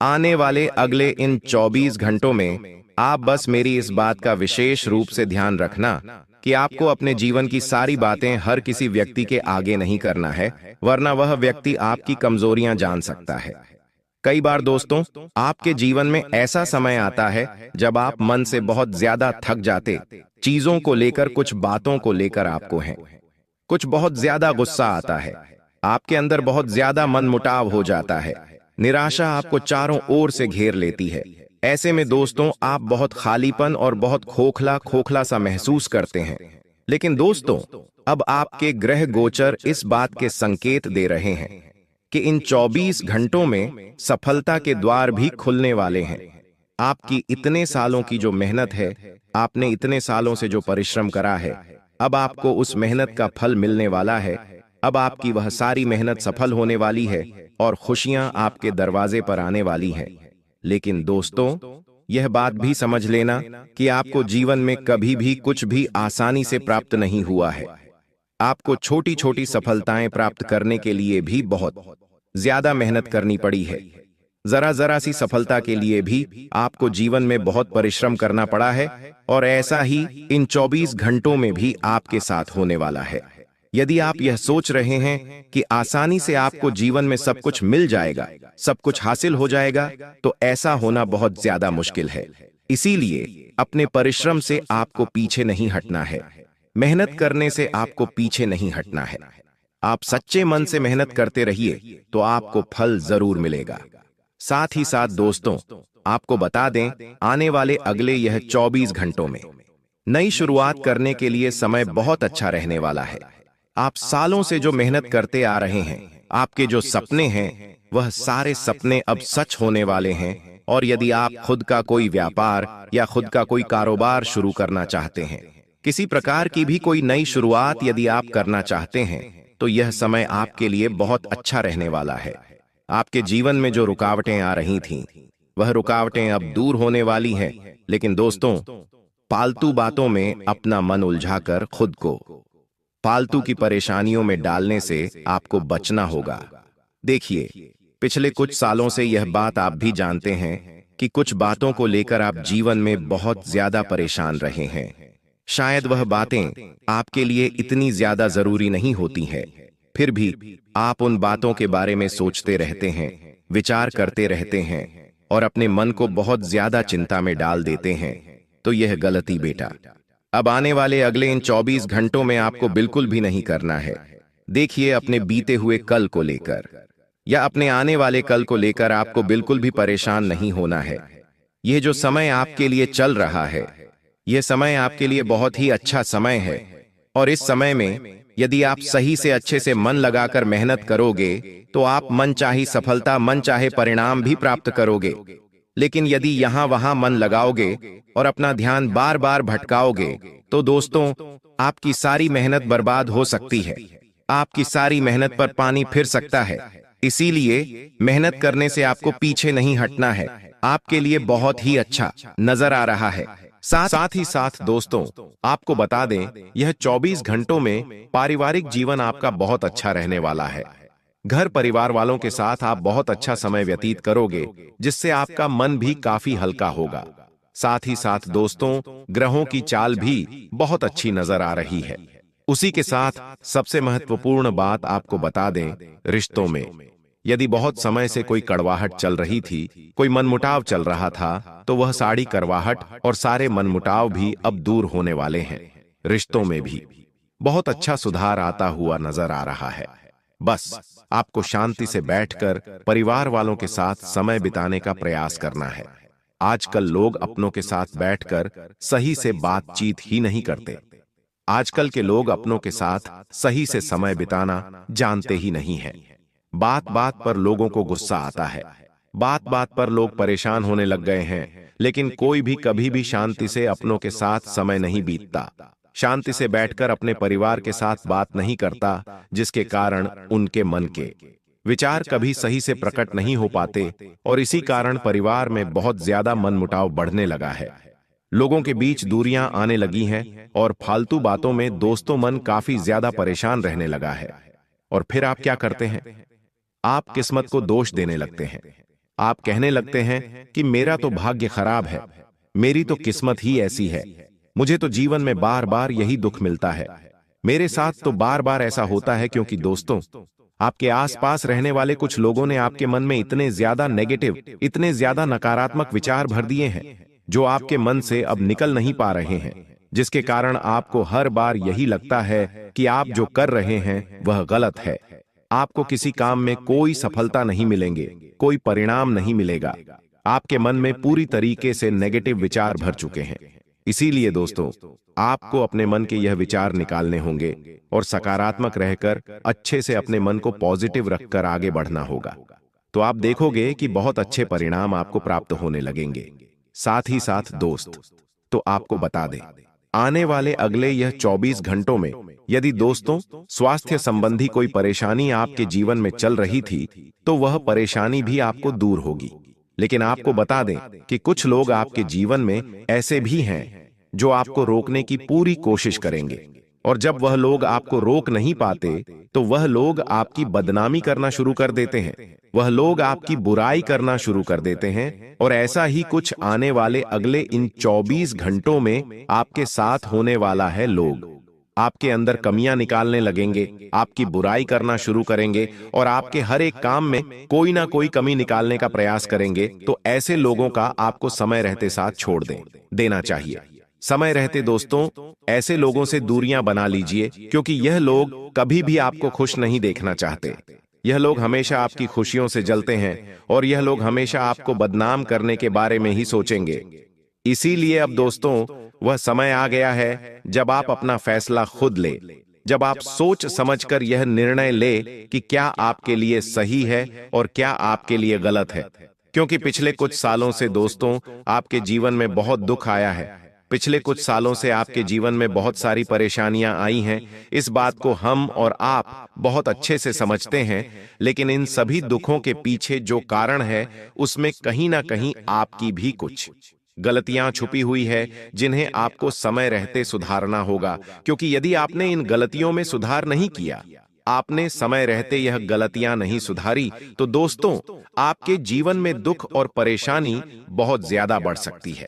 आने वाले अगले इन 24 घंटों में आप बस मेरी इस बात का विशेष रूप से ध्यान रखना कि आपको अपने जीवन की सारी बातें हर किसी व्यक्ति के आगे नहीं करना है, वरना वह व्यक्ति आपकी कमजोरियां जान सकता है। कई बार दोस्तों आपके जीवन में ऐसा समय आता है जब आप मन से बहुत ज्यादा थक जाते, चीजों को लेकर, कुछ बातों को लेकर आपको है कुछ बहुत ज्यादा गुस्सा आता है, आपके अंदर बहुत ज्यादा मनमुटाव हो जाता है, निराशा आपको चारों ओर से घेर लेती है। ऐसे में दोस्तों आप बहुत खालीपन और बहुत खोखला खोखला सा महसूस करते हैं। लेकिन दोस्तों अब आपके ग्रह गोचर इस बात के संकेत दे रहे हैं कि इन 24 घंटों में सफलता के द्वार भी खुलने वाले हैं। आपकी इतने सालों की जो मेहनत है, आपने इतने सालों से जो परिश्रम करा है, अब आपको उस मेहनत का फल मिलने वाला है। अब आपकी वह सारी मेहनत सफल होने वाली है और खुशियां आपके दरवाजे पर आने वाली हैं। लेकिन दोस्तों यह बात भी समझ लेना कि आपको जीवन में कभी भी कुछ भी आसानी से प्राप्त नहीं हुआ है। आपको छोटी छोटी सफलताएं प्राप्त करने के लिए भी बहुत ज्यादा मेहनत करनी पड़ी है। जरा जरा सी सफलता के लिए भी आपको जीवन में बहुत परिश्रम करना पड़ा है, और ऐसा ही इन 24 घंटों में भी आपके साथ होने वाला है। यदि आप यह सोच रहे हैं कि आसानी से आपको जीवन में सब कुछ मिल जाएगा, सब कुछ हासिल हो जाएगा, तो ऐसा होना बहुत ज्यादा मुश्किल है। इसीलिए अपने परिश्रम से आपको पीछे नहीं हटना है, मेहनत करने से आपको पीछे नहीं हटना है। आप सच्चे मन से मेहनत करते रहिए तो आपको फल जरूर मिलेगा। साथ ही साथ दोस्तों, आपको बता दें, आने वाले अगले यह 24 घंटों में नई शुरुआत करने के लिए समय बहुत अच्छा रहने वाला है। आप सालों से जो मेहनत करते आ रहे हैं, आपके जो सपने हैं, वह सारे सपने अब सच होने वाले हैं। और यदि आप खुद का कोई व्यापार या खुद का कोई कारोबार शुरू करना चाहते हैं, किसी प्रकार की भी कोई नई शुरुआत यदि आप करना चाहते हैं, तो यह समय आपके लिए बहुत अच्छा रहने वाला है। आपके जीवन में जो रुकावटें आ रही थीं, वह रुकावटें अब दूर होने वाली हैं। लेकिन दोस्तों, फालतू बातों में अपना मन उलझाकर खुद को फालतू की परेशानियों में डालने से आपको बचना होगा। देखिए, पिछले कुछ सालों से यह बात आप भी जानते हैं कि कुछ बातों को लेकर आप जीवन में बहुत ज्यादा परेशान रहे हैं। शायद वह बातें आपके लिए इतनी ज्यादा जरूरी नहीं होती हैं, फिर भी आप उन बातों के बारे में सोचते रहते हैं, विचार करते रहते हैं और अपने मन को बहुत ज्यादा चिंता में डाल देते हैं। तो यह गलती बेटा अब आने वाले अगले इन 24 घंटों में आपको बिल्कुल भी नहीं करना है। देखिए, अपने बीते हुए कल को लेकर या अपने आने वाले कल को लेकर आपको बिल्कुल भी परेशान नहीं होना है। यह जो समय आपके लिए चल रहा है, यह समय आपके लिए बहुत ही अच्छा समय है। और इस समय में यदि आप सही से अच्छे से मन लगाकर मेहनत करोगे, तो आप मनचाही सफलता, मनचाहे परिणाम भी प्राप्त करोगे। लेकिन यदि यहां वहां मन लगाओगे और अपना ध्यान बार बार भटकाओगे, तो दोस्तों, आपकी सारी मेहनत बर्बाद हो सकती है। आपकी सारी मेहनत पर पानी फिर सकता है। इसीलिए मेहनत करने से आपको पीछे नहीं हटना है। आपके लिए बहुत ही अच्छा नजर आ रहा है। साथ ही साथ दोस्तों, आपको बता दें, यह 24 घंटों में पारिवारिक जीवन आपका बहुत अच्छा रहने वाला है। घर परिवार वालों के साथ आप बहुत अच्छा समय व्यतीत करोगे, जिससे आपका मन भी काफी हल्का होगा। साथ ही साथ दोस्तों, ग्रहों की चाल भी बहुत अच्छी नजर आ रही है। उसी के साथ सबसे महत्वपूर्ण बात आपको बता दें, रिश्तों में यदि बहुत समय से कोई कड़वाहट चल रही थी, कोई मनमुटाव चल रहा था, तो वह सारी कड़वाहट और सारे मनमुटाव भी अब दूर होने वाले हैं। रिश्तों में भी बहुत अच्छा सुधार आता हुआ नजर आ रहा है। बस आपको शांति से बैठकर परिवार वालों के साथ समय बिताने का प्रयास करना है। आजकल लोग अपनों के साथ बैठकर सही से बातचीत ही नहीं करते। आजकल के लोग अपनों के साथ सही से समय बिताना जानते ही नहीं हैं। बात बात पर लोगों को गुस्सा आता है, बात बात पर लोग परेशान होने लग गए हैं। लेकिन कोई भी कभी भी शांति से अपनों के साथ समय नहीं बीतता, शांति से बैठकर अपने परिवार के साथ बात नहीं करता, जिसके कारण उनके मन के विचार कभी सही से प्रकट नहीं हो पाते और इसी कारण परिवार में बहुत ज्यादा मनमुटाव बढ़ने लगा है। लोगों के बीच दूरियां आने लगी हैं और फालतू बातों में दोस्तों मन काफी ज्यादा परेशान रहने लगा है। और फिर आप क्या करते हैं? आप किस्मत को दोष देने लगते हैं। आप कहने लगते हैं कि मेरा तो भाग्य खराब है, मेरी तो किस्मत ही ऐसी है, मुझे तो जीवन में बार बार यही दुख मिलता है, मेरे साथ तो बार बार ऐसा होता है। क्योंकि दोस्तों, आपके आसपास रहने वाले कुछ लोगों ने आपके मन में इतने ज्यादा नेगेटिव, इतने ज्यादा नकारात्मक विचार भर दिए हैं, जो आपके मन से अब निकल नहीं पा रहे हैं, जिसके कारण आपको हर बार यही लगता है कि आप जो कर रहे हैं वह गलत है। आपको किसी काम में कोई सफलता नहीं मिलेंगे, कोई परिणाम नहीं मिलेगा। आपके मन में पूरी तरीके से नेगेटिव विचार भर चुके हैं। इसीलिए दोस्तों, आपको अपने मन के यह विचार निकालने होंगे और सकारात्मक रहकर अच्छे से अपने मन को पॉजिटिव रखकर आगे बढ़ना होगा। तो आप देखोगे कि बहुत अच्छे परिणाम आपको प्राप्त होने लगेंगे। साथ ही साथ दोस्त, तो आपको बता दें, आने वाले अगले यह 24 घंटों में यदि दोस्तों स्वास्थ्य संबंधी कोई परेशानी आपके जीवन में चल रही थी, तो वह परेशानी भी आपको दूर होगी। लेकिन आपको बता दें कि कुछ लोग आपके जीवन में ऐसे भी हैं जो आपको रोकने की पूरी कोशिश करेंगे, और जब वह लोग आपको रोक नहीं पाते, तो वह लोग आपकी बदनामी करना शुरू कर देते हैं, वह लोग आपकी बुराई करना शुरू कर देते हैं। और ऐसा ही कुछ आने वाले अगले इन 24 घंटों में आपके साथ होने वाला है। लोग आपके अंदर कमियां निकालने लगेंगे, आपकी बुराई करना शुरू करेंगे और आपके हर एक काम में कोई ना कोई कमी निकालने का प्रयास करेंगे, तो ऐसे लोगों का आपको समय रहते साथ छोड़ देना चाहिए। समय रहते दोस्तों ऐसे लोगों से दूरियां बना लीजिए, क्योंकि यह लोग कभी भी आपको खुश नहीं देखना चाहते। यह लोग हमेशा आपकी खुशियों से जलते हैं और यह लोग हमेशा आपको बदनाम करने के बारे में ही सोचेंगे। इसीलिए अब दोस्तों वह समय आ गया है जब आप अपना फैसला खुद ले, जब आप सोच समझकर यह निर्णय ले कि क्या आपके लिए सही है और क्या आपके लिए गलत है। क्योंकि पिछले कुछ सालों से दोस्तों आपके जीवन में बहुत दुख आया है, पिछले कुछ सालों से आपके जीवन में बहुत सारी परेशानियां आई हैं। इस बात को हम और आप बहुत अच्छे से समझते हैं, लेकिन इन सभी दुखों के पीछे जो कारण है उसमें कहीं ना कहीं आपकी भी कुछ गलतियां छुपी हुई है, जिन्हें आपको समय रहते सुधारना होगा। क्योंकि यदि आपने इन गलतियों में सुधार नहीं किया, आपने समय रहते यह गलतियां नहीं सुधारी, तो दोस्तों आपके जीवन में दुख और परेशानी बहुत ज्यादा बढ़ सकती है।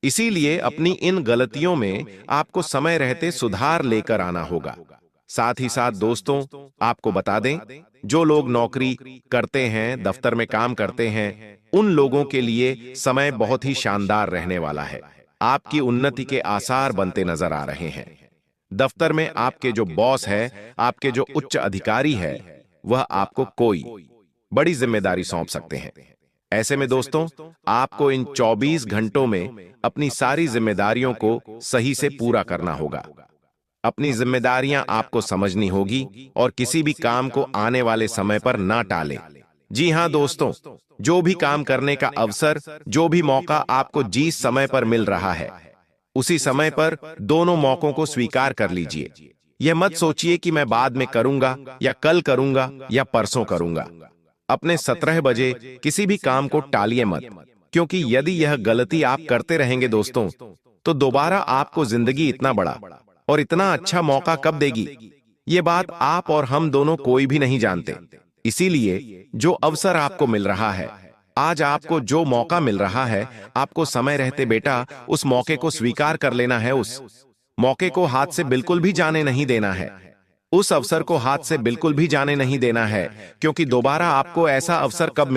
इसीलिए अपनी इन गलतियों में आपको समय रहते सुधार लेकर आना होगा। साथ ही साथ दोस्तों आपको बता दें, जो लोग नौकरी करते हैं, दफ्तर में काम करते हैं, उन लोगों के लिए समय बहुत ही शानदार रहने वाला है। आपकी उन्नति के आसार बनते नजर आ रहे हैं। दफ्तर में आपके जो बॉस है, आपके जो उच्च अधिकारी है, वह आपको कोई बड़ी जिम्मेदारी सौंप सकते हैं। ऐसे में दोस्तों आपको इन 24 घंटों में अपनी सारी जिम्मेदारियों को सही से पूरा करना होगा। अपनी जिम्मेदारियां आपको समझनी होगी और किसी भी काम को आने वाले समय पर ना टालें। जी हां दोस्तों, जो भी काम करने का अवसर, जो भी मौका आपको जिस समय पर मिल रहा है, उसी समय पर दोनों मौकों को स्वीकार कर लीजिए। यह मत सोचिए कि मैं बाद में करूंगा या कल करूंगा या परसों करूंगा। अपने 17 बजे किसी भी काम को टालिए मत, क्योंकि यदि यह गलती आप करते रहेंगे दोस्तों, तो दोबारा आपको जिंदगी इतना बड़ा और इतना अच्छा मौका कब देगी, ये बात आप और हम दोनों कोई भी नहीं जानते। इसीलिए जो अवसर आपको मिल रहा है, आज आपको जो मौका मिल रहा है, आपको समय रहते बेटा उस मौके को स्वीकार कर लेना है। उस मौके को हाथ से बिल्कुल भी जाने नहीं देना है। उस अवसर को हाथ से बिल्कुल भी जाने नहीं देना है, क्योंकि दोबारा आपको ऐसा अवसर कब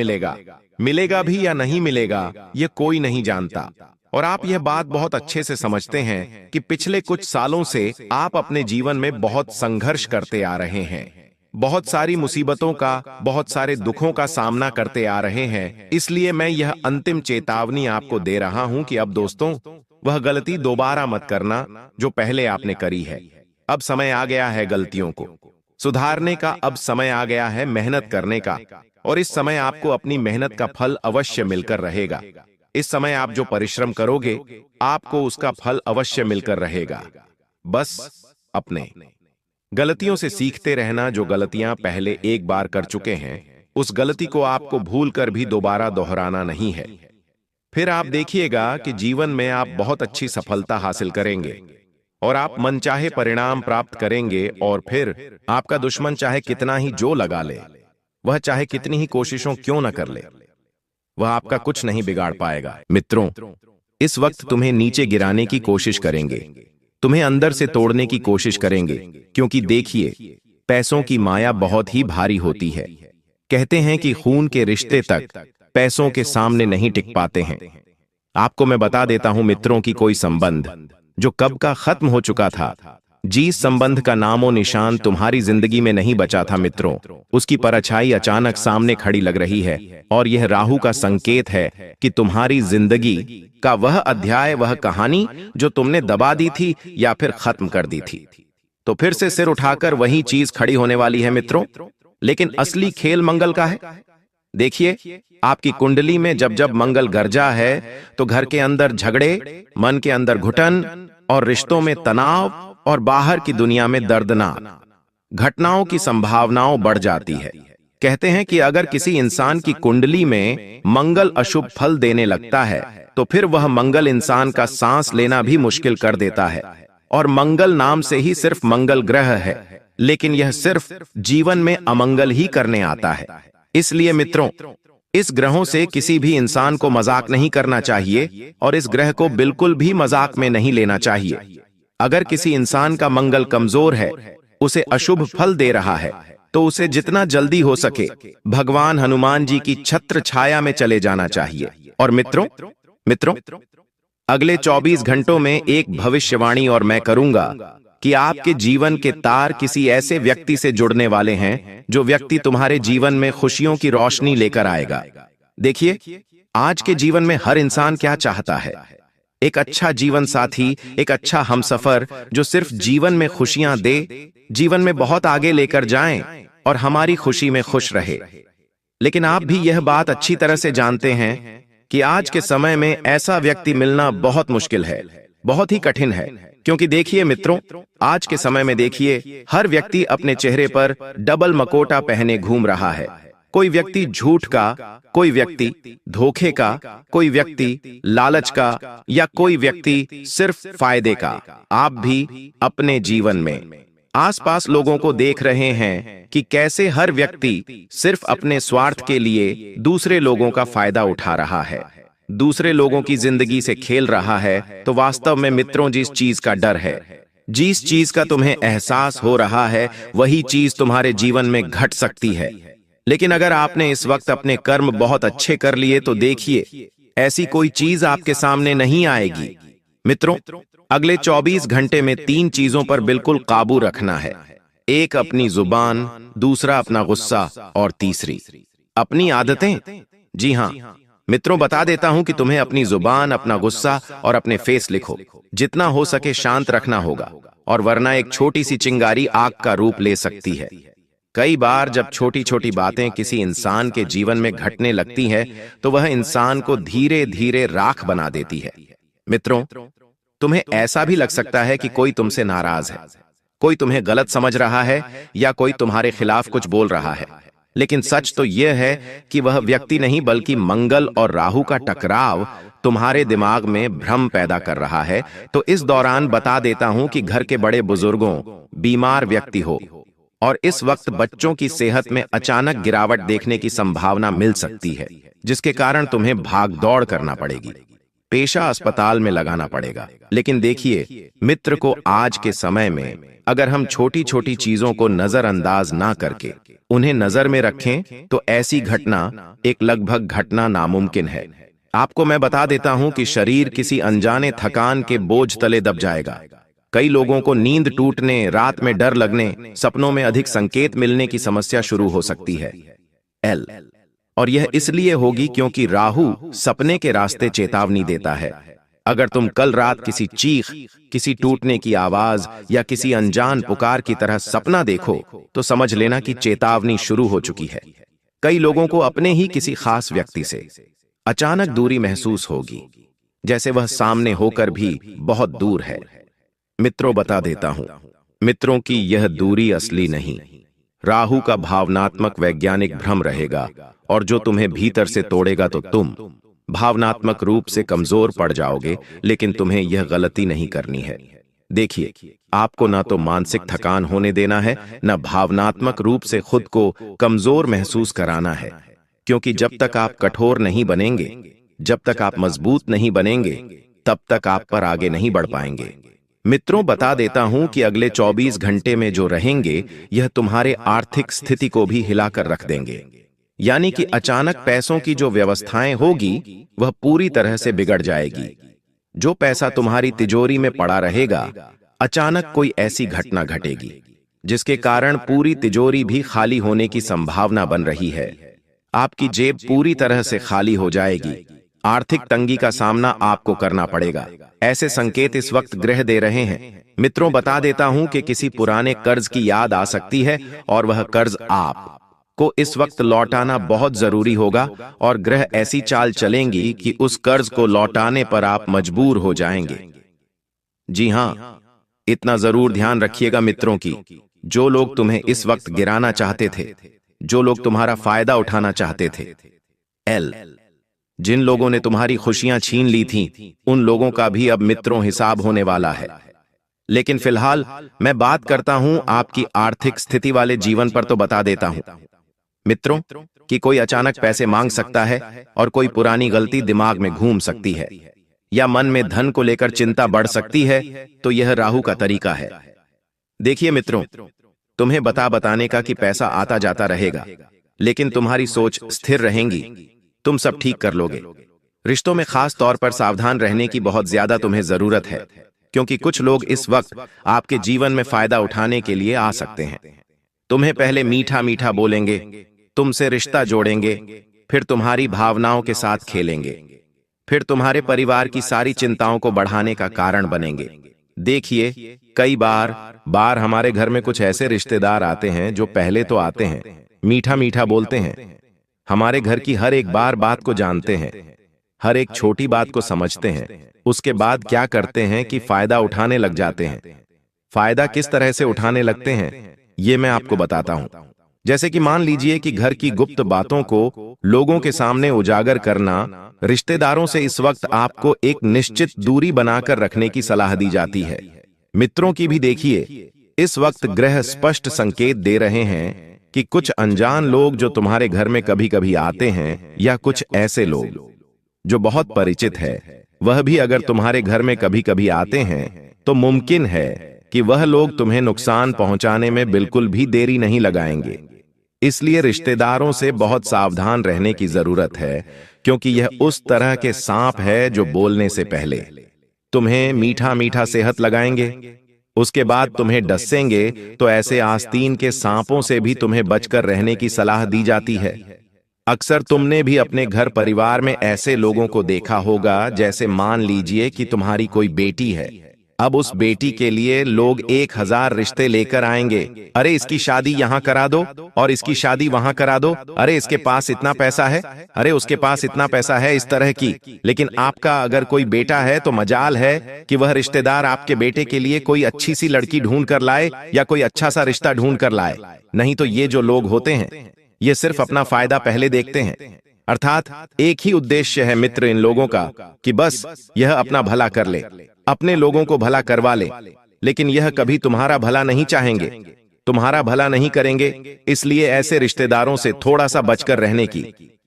मिलेगा भी या नहीं मिलेगा, यह कोई नहीं जानता। और आप यह बात बहुत अच्छे से समझते हैं कि पिछले कुछ सालों से आप अपने जीवन में बहुत संघर्ष करते आ रहे हैं, बहुत सारी मुसीबतों का, बहुत सारे दुखों का सामना करते आ रहे हैं। इसलिए मैं यह अंतिम चेतावनी आपको दे रहा हूं कि अब दोस्तों वह गलती दोबारा मत करना जो पहले आपने करी है। अब समय आ गया है गलतियों को सुधारने का, अब समय आ गया है मेहनत करने का, और इस समय आपको अपनी मेहनत का फल अवश्य मिलकर रहेगा। इस समय आप जो परिश्रम करोगे, आपको उसका फल अवश्य मिलकर रहेगा। बस अपने गलतियों से सीखते रहना। जो गलतियां पहले एक बार कर चुके हैं, उस गलती को आपको भूलकर भी दोबारा दोहराना नहीं है। फिर आप देखिएगा कि जीवन में आप बहुत अच्छी सफलता हासिल करेंगे और आप मनचाहे परिणाम प्राप्त करेंगे। और फिर आपका दुश्मन चाहे कितना ही जो लगा ले, वह चाहे कितनी ही कोशिशों क्यों न कर ले, वह आपका कुछ नहीं बिगाड़ पाएगा। मित्रों, इस वक्त तुम्हें नीचे गिराने की कोशिश करेंगे, तुम्हें अंदर से तोड़ने की कोशिश करेंगे, क्योंकि देखिए पैसों की माया बहुत ही भारी होती है। कहते हैं कि खून के रिश्ते तक पैसों के सामने नहीं टिक पाते हैं। आपको मैं बता देता हूं मित्रों की कोई संबंध जो कब का खत्म हो चुका था, जिस संबंध का नामो निशान तुम्हारी जिंदगी में नहीं बचा था मित्रों, उसकी परछाई अचानक सामने खड़ी लग रही है। और यह राहु का संकेत है कि तुम्हारी जिंदगी का वह अध्याय, वह कहानी जो तुमने दबा दी थी या फिर खत्म कर दी थी, तो फिर से सिर उठाकर वही चीज खड़ी होने वाली है मित्रों। लेकिन असली खेल मंगल का है। देखिए आपकी कुंडली में जब जब मंगल गरजा है, तो घर के अंदर झगड़े, मन के अंदर घुटन और रिश्तों में तनाव और बाहर की दुनिया में दर्दनाक घटनाओं की संभावनाओं बढ़ जाती है। कहते हैं कि अगर किसी इंसान की कुंडली में मंगल अशुभ फल देने लगता है, तो फिर वह मंगल इंसान का सांस लेना भी मुश्किल कर देता है। और मंगल नाम से ही सिर्फ मंगल ग्रह है, लेकिन यह सिर्फ जीवन में अमंगल ही करने आता है। इसलिए मित्रों, इस ग्रहों से किसी भी इंसान को मजाक नहीं करना चाहिए और इस ग्रह को बिल्कुल भी मजाक में नहीं लेना चाहिए। अगर किसी इंसान का मंगल कमजोर है, उसे अशुभ फल दे रहा है, तो उसे जितना जल्दी हो सके भगवान हनुमान जी की छत्र छाया में चले जाना चाहिए। और मित्रों मित्रों अगले 24 घंटों में एक भविष्यवाणी और मैं करूंगा कि आपके जीवन के तार किसी ऐसे व्यक्ति से जुड़ने वाले हैं जो व्यक्ति तुम्हारे जीवन में खुशियों की रोशनी लेकर आएगा। देखिए, आज के जीवन में हर इंसान क्या चाहता है? एक अच्छा जीवन साथी, एक अच्छा हमसफर जो सिर्फ जीवन में खुशियां दे, जीवन में बहुत आगे लेकर जाएं और हमारी खुशी में खुश रहे। लेकिन आप भी यह बात अच्छी तरह से जानते हैं कि आज के समय में ऐसा व्यक्ति मिलना बहुत मुश्किल है, बहुत ही कठिन है। क्योंकि देखिए मित्रों, आज के समय में देखिए, हर व्यक्ति अपने चेहरे पर डबल मकोटा पहने घूम रहा है। कोई व्यक्ति झूठ का, कोई व्यक्ति धोखे का, कोई व्यक्ति लालच का, या कोई व्यक्ति सिर्फ फायदे का। आप भी अपने जीवन में आसपास लोगों को देख रहे हैं कि कैसे हर व्यक्ति सिर्फ अपने स्वार्थ के लिए दूसरे लोगों का फायदा उठा रहा है, दूसरे लोगों की जिंदगी से खेल रहा है। तो वास्तव में मित्रों, जिस चीज का डर है, जिस चीज का तुम्हें एहसास हो रहा है, वही चीज तुम्हारे जीवन में घट सकती है। लेकिन अगर आपने इस वक्त अपने कर्म बहुत अच्छे कर लिए तो देखिए, ऐसी कोई चीज आपके सामने नहीं आएगी। मित्रों, अगले 24 घंटे में 3 चीजों पर बिल्कुल काबू रखना है। एक अपनी जुबान, दूसरा अपना गुस्सा और तीसरी अपनी आदतें। जी हां मित्रों, बता देता हूं कि तुम्हें अपनी जुबान, अपना गुस्सा और अपने फेस लिखो जितना हो सके शांत रखना होगा, और वरना एक छोटी सी चिंगारी आग का रूप ले सकती है। कई बार जब छोटी छोटी बातें किसी इंसान के जीवन में घटने लगती हैं, तो वह इंसान को धीरे धीरे राख बना देती है। मित्रों, तुम्हें ऐसा भी लग सकता है कि कोई तुमसे नाराज है, कोई तुम्हें गलत समझ रहा है, या कोई तुम्हारे खिलाफ कुछ बोल रहा है। लेकिन सच तो यह है कि वह व्यक्ति नहीं, बल्कि मंगल और राहु का टकराव तुम्हारे दिमाग में भ्रम पैदा कर रहा है। तो इस दौरान बता देता हूं कि घर के बड़े बुजुर्गों, बीमार व्यक्ति हो, और इस वक्त बच्चों की सेहत में अचानक गिरावट देखने की संभावना मिल सकती है, जिसके कारण तुम्हें भाग दौड़ करना पड़ेगी, पेशा अस्पताल में लगाना पड़ेगा। लेकिन देखिए मित्र को, आज के समय में अगर हम छोटी छोटी चीजों को नजरअंदाज ना करके उन्हें नजर में रखें, तो ऐसी घटना, एक लगभग घटना नामुमकिन है। आपको मैं बता देता हूं कि शरीर किसी अनजाने थकान के बोझ तले दब जाएगा। कई लोगों को नींद टूटने, रात में डर लगने, सपनों में अधिक संकेत मिलने की समस्या शुरू हो सकती है। और यह इसलिए होगी क्योंकि राहु सपने के रास्ते चेतावनी देता है। अगर तुम कल रात किसी चीख, किसी टूटने की आवाज या किसी अनजान पुकार की तरह सपना देखो, तो समझ लेना कि चेतावनी शुरू हो चुकी है। कई लोगों को अपने ही किसी खास व्यक्ति से अचानक दूरी महसूस होगी, जैसे वह सामने होकर भी बहुत दूर है। मित्रों, बता देता हूं, मित्रों की यह दूरी असली नहीं, राहु का भावनात्मक वैज्ञानिक भ्रम रहेगा, और जो तुम्हें भीतर से तोड़ेगा तो तुम भावनात्मक रूप से कमजोर पड़ जाओगे। लेकिन तुम्हें यह गलती नहीं करनी है। देखिए, आपको ना तो मानसिक थकान होने देना है, न भावनात्मक रूप से खुद को कमजोर महसूस कराना है। क्योंकि जब तक आप कठोर नहीं बनेंगे, जब तक आप मजबूत नहीं बनेंगे, तब तक आप पर आगे नहीं बढ़ पाएंगे। मित्रों, बता देता हूं कि अगले 24 घंटे में जो रहेंगे, यह तुम्हारे आर्थिक स्थिति को भी हिलाकर रख देंगे। यानी कि अचानक पैसों की जो व्यवस्थाएं होगी, वह पूरी तरह से बिगड़ जाएगी। जो पैसा तुम्हारी तिजोरी में पड़ा रहेगा, अचानक कोई ऐसी घटना घटेगी जिसके कारण पूरी तिजोरी भी खाली होने की संभावना बन रही है। आपकी जेब पूरी तरह से खाली हो जाएगी, आर्थिक तंगी का सामना आपको करना पड़ेगा। ऐसे संकेत इस वक्त ग्रह दे रहे हैं। मित्रों, बता देता हूं कि किसी पुराने कर्ज की याद आ सकती है, और वह कर्ज आप को इस वक्त लौटाना बहुत जरूरी होगा, और ग्रह ऐसी चाल चलेंगी कि उस कर्ज को लौटाने पर आप मजबूर हो जाएंगे। जी हां, इतना जरूर ध्यान रखिएगा मित्रों की, जो लोग तुम्हें इस वक्त गिराना चाहते थे, जो लोग तुम्हारा फायदा उठाना चाहते थे, जिन लोगों ने तुम्हारी खुशियां छीन ली थीं, उन लोगों का भी अब मित्रों हिसाब होने वाला है। लेकिन फिलहाल मैं बात करता हूं आपकी आर्थिक स्थिति वाले जीवन पर, तो बता देता हूं मित्रों कि कोई अचानक पैसे मांग सकता है, और कोई पुरानी गलती दिमाग में घूम सकती है। या मन में धन को लेकर चिंता बढ़ सकती है, तो यह राहु का तरीका है। देखिए मित्रों, तुम्हें बताने का कि पैसा आता जाता रहेगा, लेकिन तुम्हारी सोच स्थिर रहेगी, तुम सब ठीक कर लोगे। रिश्तों में खास तौर पर सावधान रहने की बहुत ज्यादा तुम्हें जरूरत है, क्योंकि कुछ लोग इस वक्त आपके जीवन में फायदा उठाने के लिए आ सकते हैं। तुम्हें पहले मीठा मीठा बोलेंगे, तुमसे रिश्ता जोड़ेंगे, फिर तुम्हारी भावनाओं के साथ खेलेंगे, फिर तुम्हारे परिवार की सारी चिंताओं को बढ़ाने का कारण बनेंगे। देखिए, कई बार हमारे घर में कुछ ऐसे रिश्तेदार आते हैं जो पहले तो आते हैं, मीठा मीठा बोलते हैं, हमारे घर की हर एक बात को जानते हैं, हर एक छोटी बात को समझते हैं। उसके बाद क्या करते हैं कि फायदा उठाने लग जाते हैं। फायदा किस तरह से उठाने लगते हैं, ये मैं आपको बताता हूं। जैसे कि मान लीजिए कि घर की गुप्त बातों को लोगों के सामने उजागर करना। रिश्तेदारों से इस वक्त आपको एक निश्चित दूरी बनाकर रखने की सलाह दी जाती है। मित्रों की भी देखिए, इस वक्त ग्रह स्पष्ट संकेत दे रहे हैं कि कुछ अनजान लोग जो तुम्हारे घर में कभी कभी आते हैं, या कुछ ऐसे लोग जो बहुत परिचित है, वह भी अगर तुम्हारे घर में कभी कभी आते हैं, तो मुमकिन है कि वह लोग तुम्हें नुकसान पहुंचाने में बिल्कुल भी देरी नहीं लगाएंगे। इसलिए रिश्तेदारों से बहुत सावधान रहने की जरूरत है, क्योंकि यह उस तरह के सांप है जो बोलने से पहले तुम्हें मीठा मीठा सेहत लगाएंगे, उसके बाद तुम्हें डसेंगे। तो ऐसे आस्तीन के सांपों से भी तुम्हें बचकर रहने की सलाह दी जाती है। अक्सर तुमने भी अपने घर परिवार में ऐसे लोगों को देखा होगा, जैसे मान लीजिए कि तुम्हारी कोई बेटी है। अब उस बेटी के लिए लोग 1000 रिश्ते लेकर आएंगे। अरे इसकी शादी यहाँ करा दो, और इसकी शादी वहां करा दो। अरे इसके पास इतना पैसा है, अरे उसके पास इतना पैसा है, इस तरह की। लेकिन आपका अगर कोई बेटा है तो मजाल है कि वह रिश्तेदार आपके बेटे के लिए कोई अच्छी सी लड़की ढूंढ कर लाए, या कोई अच्छा सा रिश्ता ढूंढ कर लाए। नहीं तो ये जो लोग होते हैं, ये सिर्फ अपना फायदा पहले देखते हैं। अर्थात एक ही उद्देश्य है मित्र इन लोगों का, कि बस यह अपना भला कर ले, अपने लोगों को भला करवा ले। लेकिन यह कभी तुम्हारा भला नहीं चाहेंगे, तुम्हारा भला नहीं करेंगे। इसलिए ऐसे रिश्तेदारों से थोड़ा सा बचकर रहने की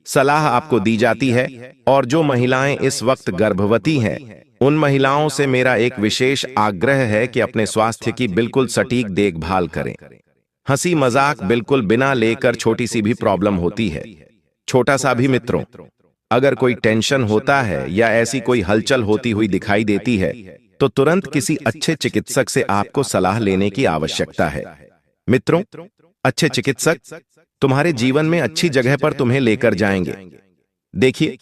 सलाह आपको दी जाती है। और जो महिलाएं इस वक्त गर्भवती हैं, उन महिलाओं से मेरा एक विशेष आग्रह है कि अपने स्वास्थ्य की बिल्कुल सटीक देखभाल करें। हंसी मजाक बिल्कुल बिना लेकर छोटी सी भी प्रॉब्लम होती है, छोटा सा भी मित्रों, अगर कोई टेंशन होता है या ऐसी कोई हलचल होती हुई दिखाई देती है, तो तुरंत किसी अच्छे चिकित्सक से आपको सलाह लेने की आवश्यकता है। मित्रों, अच्छे चिकित्सक तुम्हारे जीवन में अच्छी जगह पर तुम्हें लेकर जाएंगे। देखिए,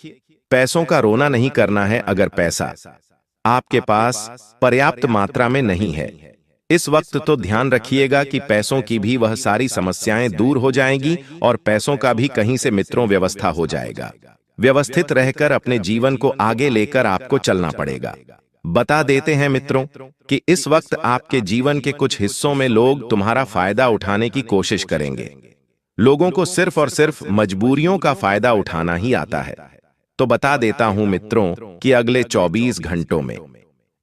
पैसों का रोना नहीं करना है अगर पैसा आपके पास पर्याप्त मात्रा में नहीं है। इस वक्त तो ध्यान रखिएगा कि पैसों की भी वह सारी समस्याएं दूर हो जाएंगी, और पैसों का भी कहीं से मित्रों व्यवस्था हो जाएगा। व्यवस्थित रहकर अपने जीवन को आगे लेकर आपको चलना पड़ेगा। बता देते हैं मित्रों कि इस वक्त आपके जीवन के कुछ हिस्सों में लोग तुम्हारा फायदा उठाने की कोशिश करेंगे। लोगों को सिर्फ और सिर्फ मजबूरियों का फायदा उठाना ही आता है। तो बता देता हूं मित्रों कि अगले 24 घंटों में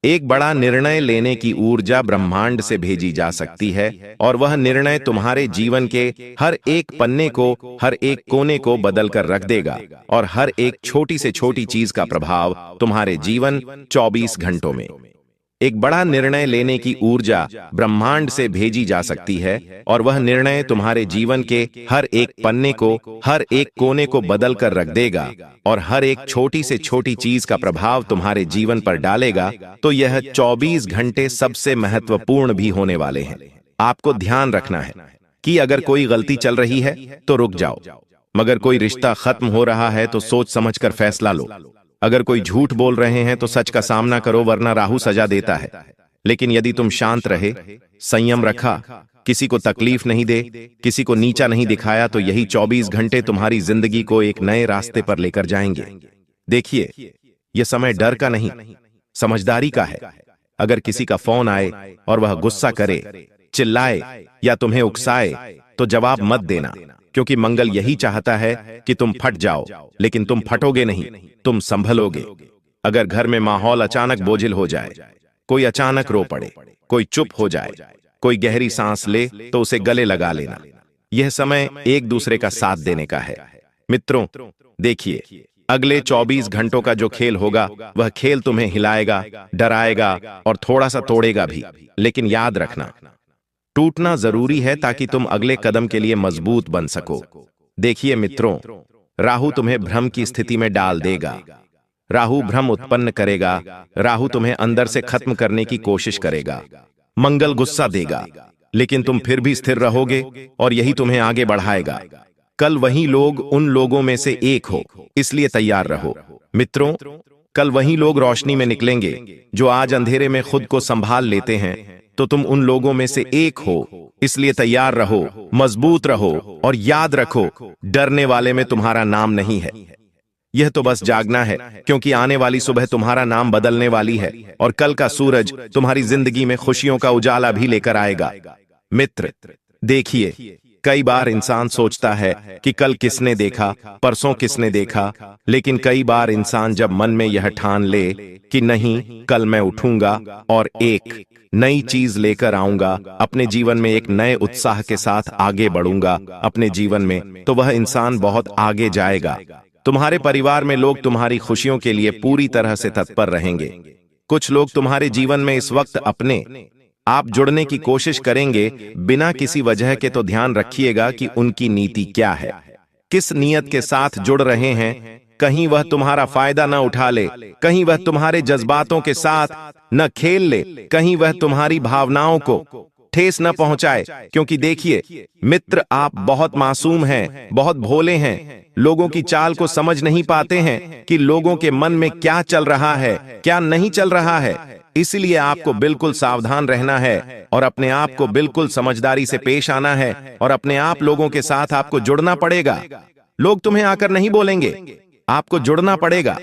एक बड़ा निर्णय लेने की ऊर्जा ब्रह्मांड से भेजी जा सकती है, और वह निर्णय तुम्हारे जीवन के हर एक पन्ने को, हर एक कोने को बदल कर रख देगा, और हर एक छोटी से छोटी चीज का प्रभाव तुम्हारे जीवन 24 घंटों में। एक बड़ा निर्णय लेने की ऊर्जा ब्रह्मांड से भेजी जा सकती है, और वह निर्णय तुम्हारे जीवन के हर एक पन्ने को, हर एक कोने को बदल कर रख देगा, और हर एक छोटी से छोटी चीज का प्रभाव तुम्हारे जीवन पर डालेगा। तो यह 24 घंटे सबसे महत्वपूर्ण भी होने वाले हैं। आपको ध्यान रखना है कि अगर कोई गलती चल रही है तो रुक जाओ, मगर कोई रिश्ता खत्म हो रहा है तो सोच समझकर फैसला लो। अगर कोई झूठ बोल रहे हैं तो सच का सामना करो, वरना राहु सजा देता है। लेकिन यदि तुम शांत रहे, संयम रखा, किसी को तकलीफ नहीं दे, किसी को नीचा नहीं दिखाया, तो यही 24 घंटे तुम्हारी जिंदगी को एक नए रास्ते पर लेकर जाएंगे। देखिए, यह समय डर का नहीं, समझदारी का है। अगर किसी का फोन आए और वह गुस्सा करे, चिल्लाए या तुम्हें उकसाए, तो जवाब मत देना, क्योंकि मंगल यही चाहता है कि तुम फट जाओ। लेकिन तुम फटोगे नहीं, तुम संभलोगे। अगर घर में माहौल अचानक बोझिल हो जाए, कोई अचानक रो पड़े, कोई चुप हो जाए, कोई गहरी सांस ले, तो उसे गले लगा लेना। यह समय एक दूसरे का साथ देने का है। मित्रों, देखिए, अगले 24 घंटों का जो खेल होगा वह खेल तुम्हें हिलाएगा, डराएगा और थोड़ा सा तोड़ेगा भी। लेकिन याद रखना, टूटना जरूरी है ताकि तुम अगले कदम के लिए मजबूत बन सको। देखिए मित्रों, राहु तुम्हें भ्रम की स्थिति में डाल देगा। राहु भ्रम उत्पन्न करेगा। राहु तुम्हें अंदर से खत्म करने की कोशिश करेगा। मंगल गुस्सा देगा, लेकिन तुम फिर भी स्थिर रहोगे और यही तुम्हें आगे बढ़ाएगा। कल वही लोग उन लोगों में से एक हो, इसलिए तैयार रहो। मित्रों, कल वही लोग रोशनी में निकलेंगे जो आज अंधेरे में खुद को संभाल लेते हैं। तो तुम उन लोगों में से एक हो, इसलिए तैयार रहो, मजबूत रहो और याद रखो, डरने वाले में तुम्हारा नाम नहीं है। यह तो बस जागना है, क्योंकि आने वाली सुबह तुम्हारा नाम बदलने वाली है और कल का सूरज तुम्हारी जिंदगी में खुशियों का उजाला भी लेकर आएगा। मित्र, देखिए, कई बार इंसान सोचता है कि कल किसने देखा, परसों किसने देखा, लेकिन कई बार इंसान जब मन में यह ठान ले कि नहीं, कल मैं उठूंगा और एक नई चीज लेकर आऊंगा, अपने जीवन में एक नए उत्साह के साथ आगे बढ़ूंगा अपने जीवन में, तो वह इंसान बहुत आगे जाएगा। तुम्हारे परिवार में लोग तुम्हारी खुशियों के लिए पूरी तरह से तत्पर रहेंगे। कुछ लोग तुम्हारे जीवन में इस वक्त अपने आप जुड़ने की कोशिश करेंगे बिना किसी वजह के, तो ध्यान रखिएगा कि उनकी नीति क्या है, किस नियत के साथ जुड़ रहे हैं। कहीं वह तुम्हारा फायदा न उठा ले, कहीं वह तुम्हारे जज्बातों के साथ न खेल ले, कहीं वह तुम्हारी भावनाओं को ठेस न पहुंचाए। क्योंकि देखिए मित्र, आप बहुत मासूम हैं, बहुत भोले हैं, लोगों की चाल को समझ नहीं पाते हैं कि लोगों के मन में क्या चल रहा है, क्या नहीं चल रहा है। इसलिए आपको बिल्कुल सावधान रहना है और अपने आप को बिल्कुल समझदारी से पेश आना है और अपने आप लोगों के साथ आपको जुड़ना पड़ेगा। लोग तुम्हें आकर नहीं बोलेंगे, आपको जुड़ना पड़ेगा।